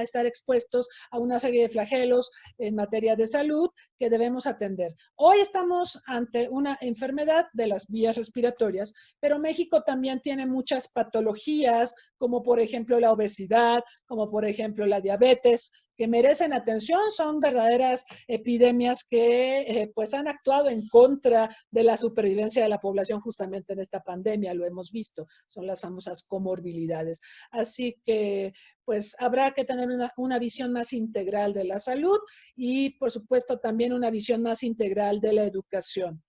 estar expuestos a una serie de flagelos en materia de salud que debemos atender. Hoy estamos ante una enfermedad de las vías respiratorias, pero México también tiene muchas patologías, como por ejemplo la obesidad, como por ejemplo la diabetes, que merecen atención. Son verdaderas epidemias que pues han actuado en contra de la supervivencia de la población justamente en esta pandemia, lo hemos visto, son las famosas comorbilidades. Así que pues habrá que tener una visión más integral de la salud y por supuesto también una visión más integral de la educación.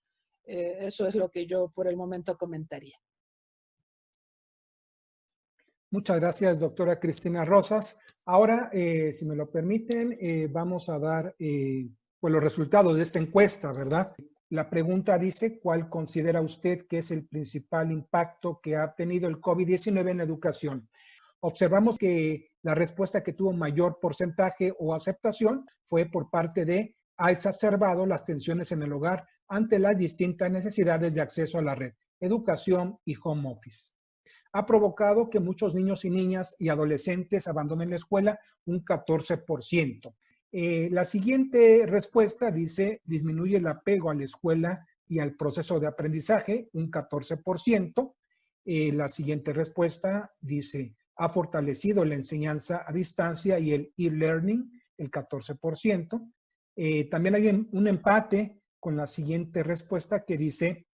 Eso es lo que yo por el momento comentaría. Muchas gracias, doctora Cristina Rosas. Ahora, si me lo permiten, vamos a dar pues los resultados de esta encuesta, ¿verdad? La pregunta dice, ¿cuál considera usted que es el principal impacto que ha tenido el COVID-19 en la educación? Observamos que la respuesta que tuvo mayor porcentaje o aceptación fue por parte de, ¿has observado las tensiones en el hogar ante las distintas necesidades de acceso a la red, educación y home office. Ha provocado que muchos niños y niñas y adolescentes abandonen la escuela un 14%. La siguiente respuesta dice, disminuye el apego a la escuela y al proceso de aprendizaje, un 14%. La siguiente respuesta dice, ha fortalecido la enseñanza a distancia y el e-learning, el 14%. También hay un empate con la siguiente respuesta que dice,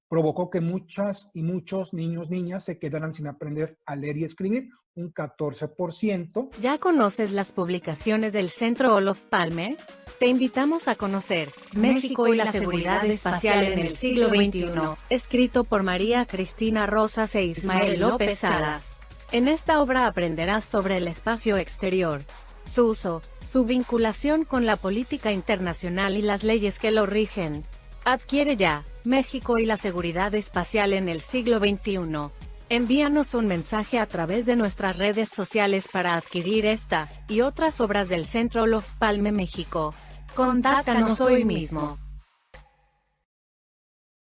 provocó que muchas y muchos niños, niñas se quedaran sin aprender a leer y escribir, un 14%. ¿Ya conoces las publicaciones del Centro Olof Palme? Te invitamos a conocer México y la seguridad espacial en el siglo XXI, escrito por María Cristina Rosas e Ismael López Salas. En esta obra aprenderás sobre el espacio exterior, su uso, su vinculación con la política internacional y las leyes que lo rigen. Adquiere ya México y la seguridad espacial en el siglo XXI. Envíanos un mensaje a través de nuestras redes sociales para adquirir esta y otras obras del Centro Olof Palme México. Contáctanos hoy mismo.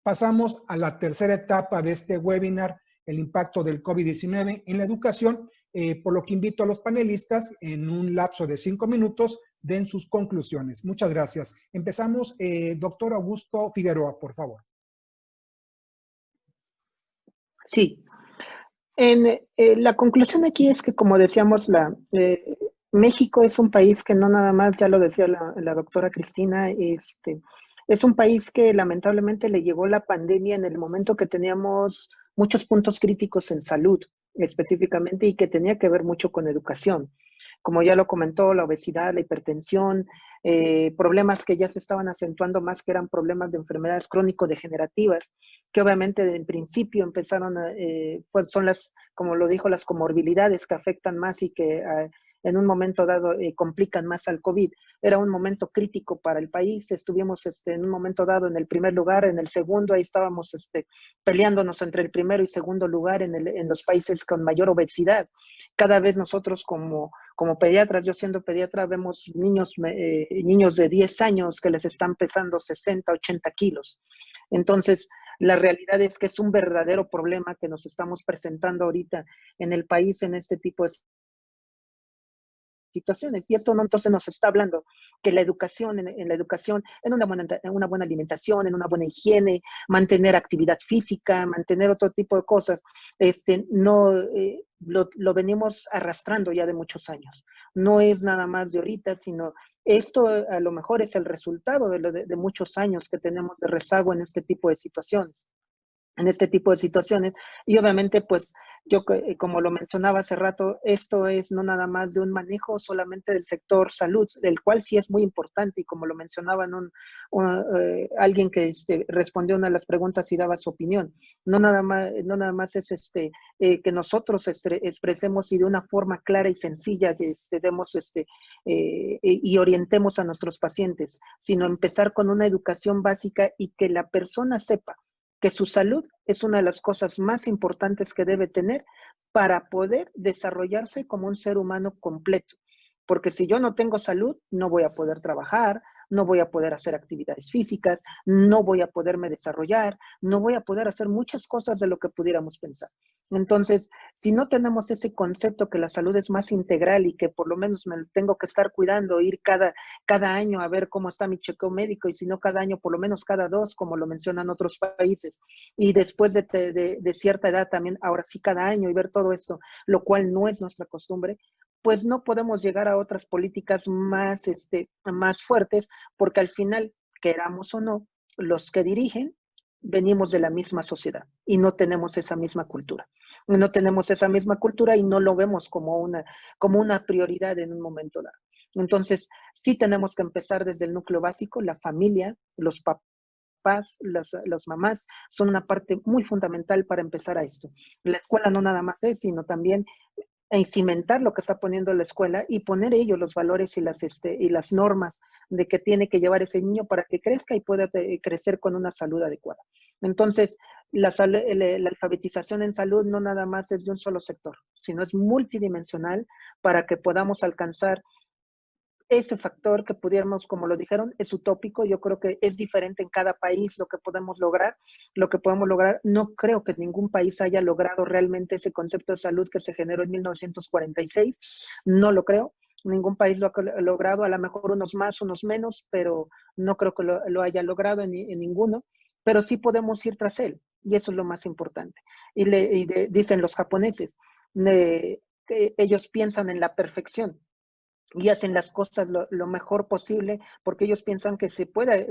Pasamos a la tercera etapa de este webinar, el impacto del COVID-19 en la educación, por lo que invito a los panelistas en un lapso de 5 minutos den sus conclusiones. Muchas gracias. Empezamos, doctor Augusto Figueroa, por favor. Sí. La conclusión aquí es que, como decíamos, México es un país que no nada más, ya lo decía la doctora Cristina, es un país que lamentablemente le llegó la pandemia en el momento que teníamos muchos puntos críticos en salud, específicamente, y que tenía que ver mucho con educación. Como ya lo comentó, la obesidad, la hipertensión, problemas que ya se estaban acentuando más, que eran problemas de enfermedades crónico-degenerativas, que obviamente en principio empezaron, pues son como lo dijo, las comorbilidades que afectan más y que en un momento dado complican más al COVID. Era un momento crítico para el país. Estuvimos en un momento dado en el primer lugar, en el segundo, ahí estábamos peleándonos entre el primero y segundo lugar en los países con mayor obesidad. Cada vez nosotros como pediatras, yo siendo pediatra, vemos niños de 10 años que les están pesando 60, 80 kilos. Entonces, la realidad es que es un verdadero problema que nos estamos presentando ahorita en el país en este tipo de situaciones. Y esto no entonces nos está hablando que la educación, en la educación, en una buena alimentación, en una buena higiene, mantener actividad física, mantener otro tipo de cosas, lo venimos arrastrando ya de muchos años. No es nada más de ahorita, sino esto a lo mejor es el resultado de muchos años que tenemos de rezago en este tipo de situaciones. Y obviamente, pues, yo, como lo mencionaba hace rato, esto es no nada más de un manejo solamente del sector salud, del cual sí es muy importante, y como lo mencionaba alguien que respondió una de las preguntas y daba su opinión, no nada más es que nosotros expresemos y de una forma clara y sencilla demos y orientemos a nuestros pacientes, sino empezar con una educación básica y que la persona sepa que su salud es una de las cosas más importantes que debe tener para poder desarrollarse como un ser humano completo. Porque si yo no tengo salud, no voy a poder trabajar, no voy a poder hacer actividades físicas, no voy a poderme desarrollar, no voy a poder hacer muchas cosas de lo que pudiéramos pensar. Entonces, si no tenemos ese concepto que la salud es más integral y que por lo menos me tengo que estar cuidando, ir cada año a ver cómo está mi chequeo médico, y si no cada año, por lo menos cada 2, como lo mencionan otros países, y después de cierta edad también, ahora sí cada año, y ver todo esto, lo cual no es nuestra costumbre, pues no podemos llegar a otras políticas más fuertes, porque al final, queramos o no, los que dirigen venimos de la misma sociedad y no tenemos esa misma cultura. No tenemos esa misma cultura y no lo vemos como una prioridad en un momento dado. Entonces, sí tenemos que empezar desde el núcleo básico, la familia, los papás, las mamás, son una parte muy fundamental para empezar a esto. La escuela no nada más es, sino también cimentar lo que está poniendo la escuela y poner ellos los valores y las normas de que tiene que llevar ese niño para que crezca y pueda crecer con una salud adecuada. Entonces, la alfabetización en salud no nada más es de un solo sector, sino es multidimensional para que podamos alcanzar ese factor que pudiéramos, como lo dijeron, es utópico. Yo creo que es diferente en cada país lo que podemos lograr. Lo que podemos lograr, no creo que ningún país haya logrado realmente ese concepto de salud que se generó en 1946. No lo creo. Ningún país lo ha logrado, a lo mejor unos más, unos menos, pero no creo que lo haya logrado en ninguno. Pero sí podemos ir tras él, y eso es lo más importante. Dicen los japoneses, que ellos piensan en la perfección y hacen las cosas lo mejor posible porque ellos piensan que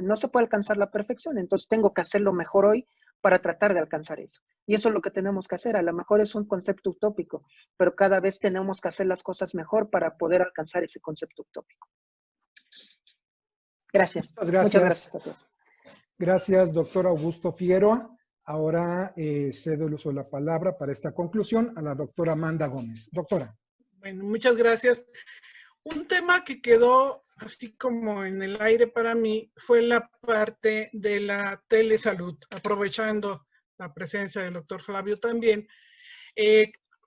no se puede alcanzar la perfección, entonces tengo que hacerlo mejor hoy para tratar de alcanzar eso. Y eso es lo que tenemos que hacer. A lo mejor es un concepto utópico, pero cada vez tenemos que hacer las cosas mejor para poder alcanzar ese concepto utópico. Gracias. Muchas gracias. Muchas gracias a todos. Gracias, doctor Augusto Figueroa. Ahora cedo el uso de la palabra para esta conclusión a la doctora Amanda Gómez. Doctora. Bueno, muchas gracias. Un tema que quedó así como en el aire para mí fue la parte de la telesalud, aprovechando la presencia del doctor Flavio también.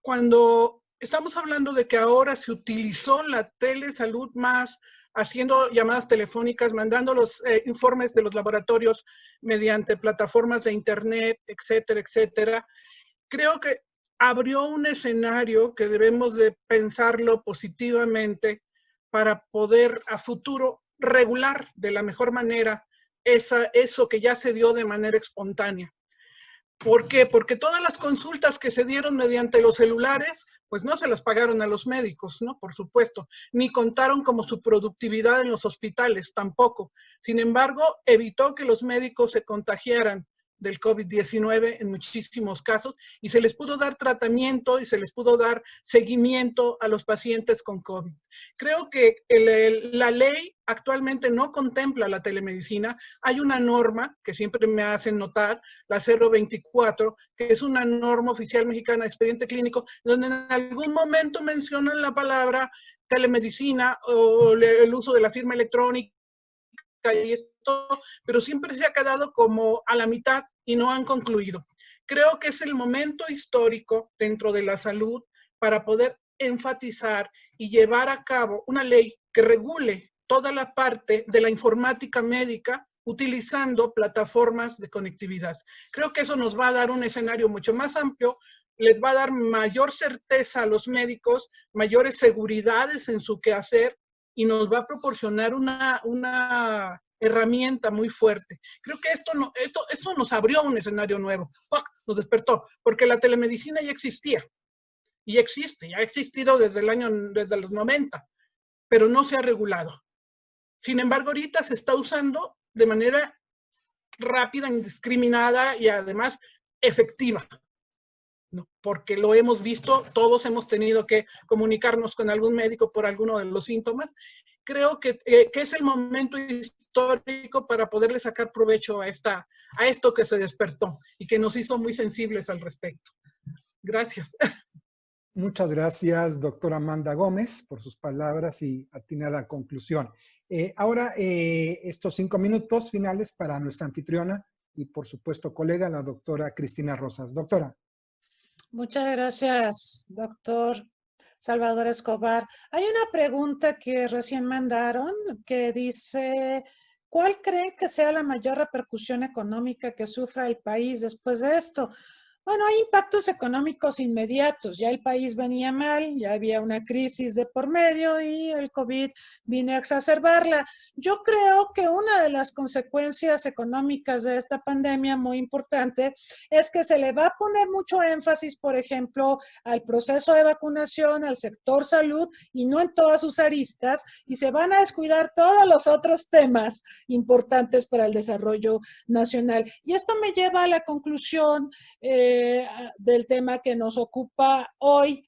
Cuando estamos hablando de que ahora se utilizó la telesalud más haciendo llamadas telefónicas, mandando los informes de los laboratorios mediante plataformas de internet, etcétera, etcétera, creo que abrió un escenario que debemos de pensarlo positivamente para poder a futuro regular de la mejor manera eso que ya se dio de manera espontánea. ¿Por qué? Porque todas las consultas que se dieron mediante los celulares, pues no se las pagaron a los médicos, ¿no? Por supuesto, ni contaron como su productividad en los hospitales, tampoco. Sin embargo, evitó que los médicos se contagiaran del COVID-19 en muchísimos casos y se les pudo dar tratamiento y se les pudo dar seguimiento a los pacientes con COVID. Creo que la ley actualmente no contempla la telemedicina. Hay una norma que siempre me hacen notar, la 024, que es una norma oficial mexicana de expediente clínico, donde en algún momento mencionan la palabra telemedicina o el uso de la firma electrónica y esto, pero siempre se ha quedado como a la mitad y no han concluido. Creo que es el momento histórico dentro de la salud para poder enfatizar y llevar a cabo una ley que regule toda la parte de la informática médica utilizando plataformas de conectividad. Creo que eso nos va a dar un escenario mucho más amplio, les va a dar mayor certeza a los médicos, mayores seguridades en su quehacer, y nos va a proporcionar una herramienta muy fuerte. Creo que esto nos abrió un escenario nuevo, nos despertó, porque la telemedicina ya existía, y existe, ya ha existido desde los 90, pero no se ha regulado. Sin embargo, ahorita se está usando de manera rápida, indiscriminada y además efectiva. ¿No? Porque lo hemos visto, todos hemos tenido que comunicarnos con algún médico por alguno de los síntomas. Creo que es el momento histórico para poderle sacar provecho a esto que se despertó y que nos hizo muy sensibles al respecto. Gracias. Muchas gracias, doctora Amanda Gómez, por sus palabras y atinada conclusión. Ahora, estos 5 minutos finales para nuestra anfitriona y, por supuesto, colega, la doctora Cristina Rosas. Doctora. Muchas gracias, doctor Salvador Escobar. Hay una pregunta que recién mandaron que dice, ¿cuál cree que sea la mayor repercusión económica que sufra el país después de esto? Bueno, hay impactos económicos inmediatos. Ya el país venía mal, ya había una crisis de por medio y el COVID vino a exacerbarla. Yo creo que una de las consecuencias económicas de esta pandemia muy importante es que se le va a poner mucho énfasis, por ejemplo, al proceso de vacunación, al sector salud y no en todas sus aristas, y se van a descuidar todos los otros temas importantes para el desarrollo nacional. Y esto me lleva a la conclusión del tema que nos ocupa hoy.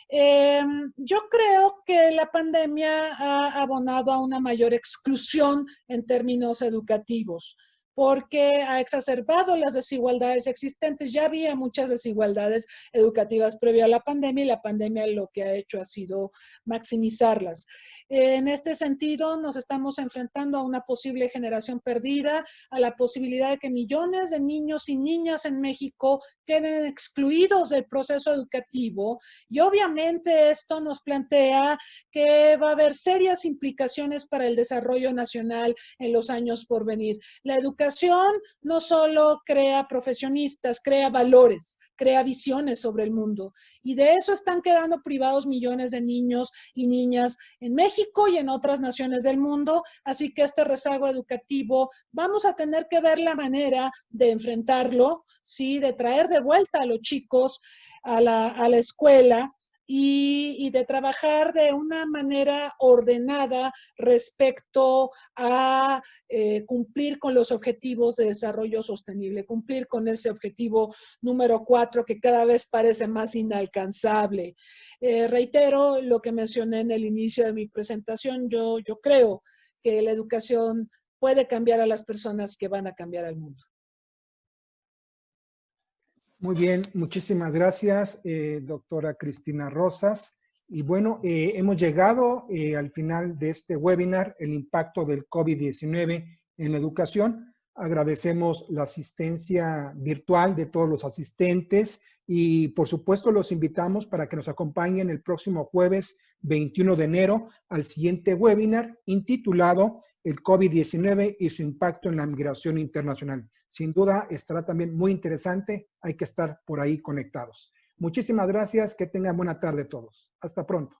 Yo creo que la pandemia ha abonado a una mayor exclusión en términos educativos. porque ha exacerbado las desigualdades existentes. Ya había muchas desigualdades educativas previo a la pandemia y la pandemia lo que ha hecho ha sido maximizarlas. En este sentido, nos estamos enfrentando a una posible generación perdida, a la posibilidad de que millones de niños y niñas en México queden excluidos del proceso educativo, y obviamente esto nos plantea que va a haber serias implicaciones para el desarrollo nacional en los años por venir. La educación no solo crea profesionistas, crea valores, crea visiones sobre el mundo, y de eso están quedando privados millones de niños y niñas en México y en otras naciones del mundo. Así que este rezago educativo vamos a tener que ver la manera de enfrentarlo, ¿sí? De traer de vuelta a los chicos a la escuela, y de trabajar de una manera ordenada respecto a cumplir con los objetivos de desarrollo sostenible, cumplir con ese objetivo número 4 que cada vez parece más inalcanzable. Reitero lo que mencioné en el inicio de mi presentación. Yo creo que la educación puede cambiar a las personas que van a cambiar al mundo. Muy bien, muchísimas gracias, doctora Cristina Rosas. Y bueno, hemos llegado al final de este webinar, el impacto del COVID-19 en la educación. Agradecemos la asistencia virtual de todos los asistentes y por supuesto los invitamos para que nos acompañen el próximo jueves 21 de enero al siguiente webinar intitulado El COVID-19 y su impacto en la migración internacional. Sin duda estará también muy interesante, hay que estar por ahí conectados. Muchísimas gracias, que tengan buena tarde todos. Hasta pronto.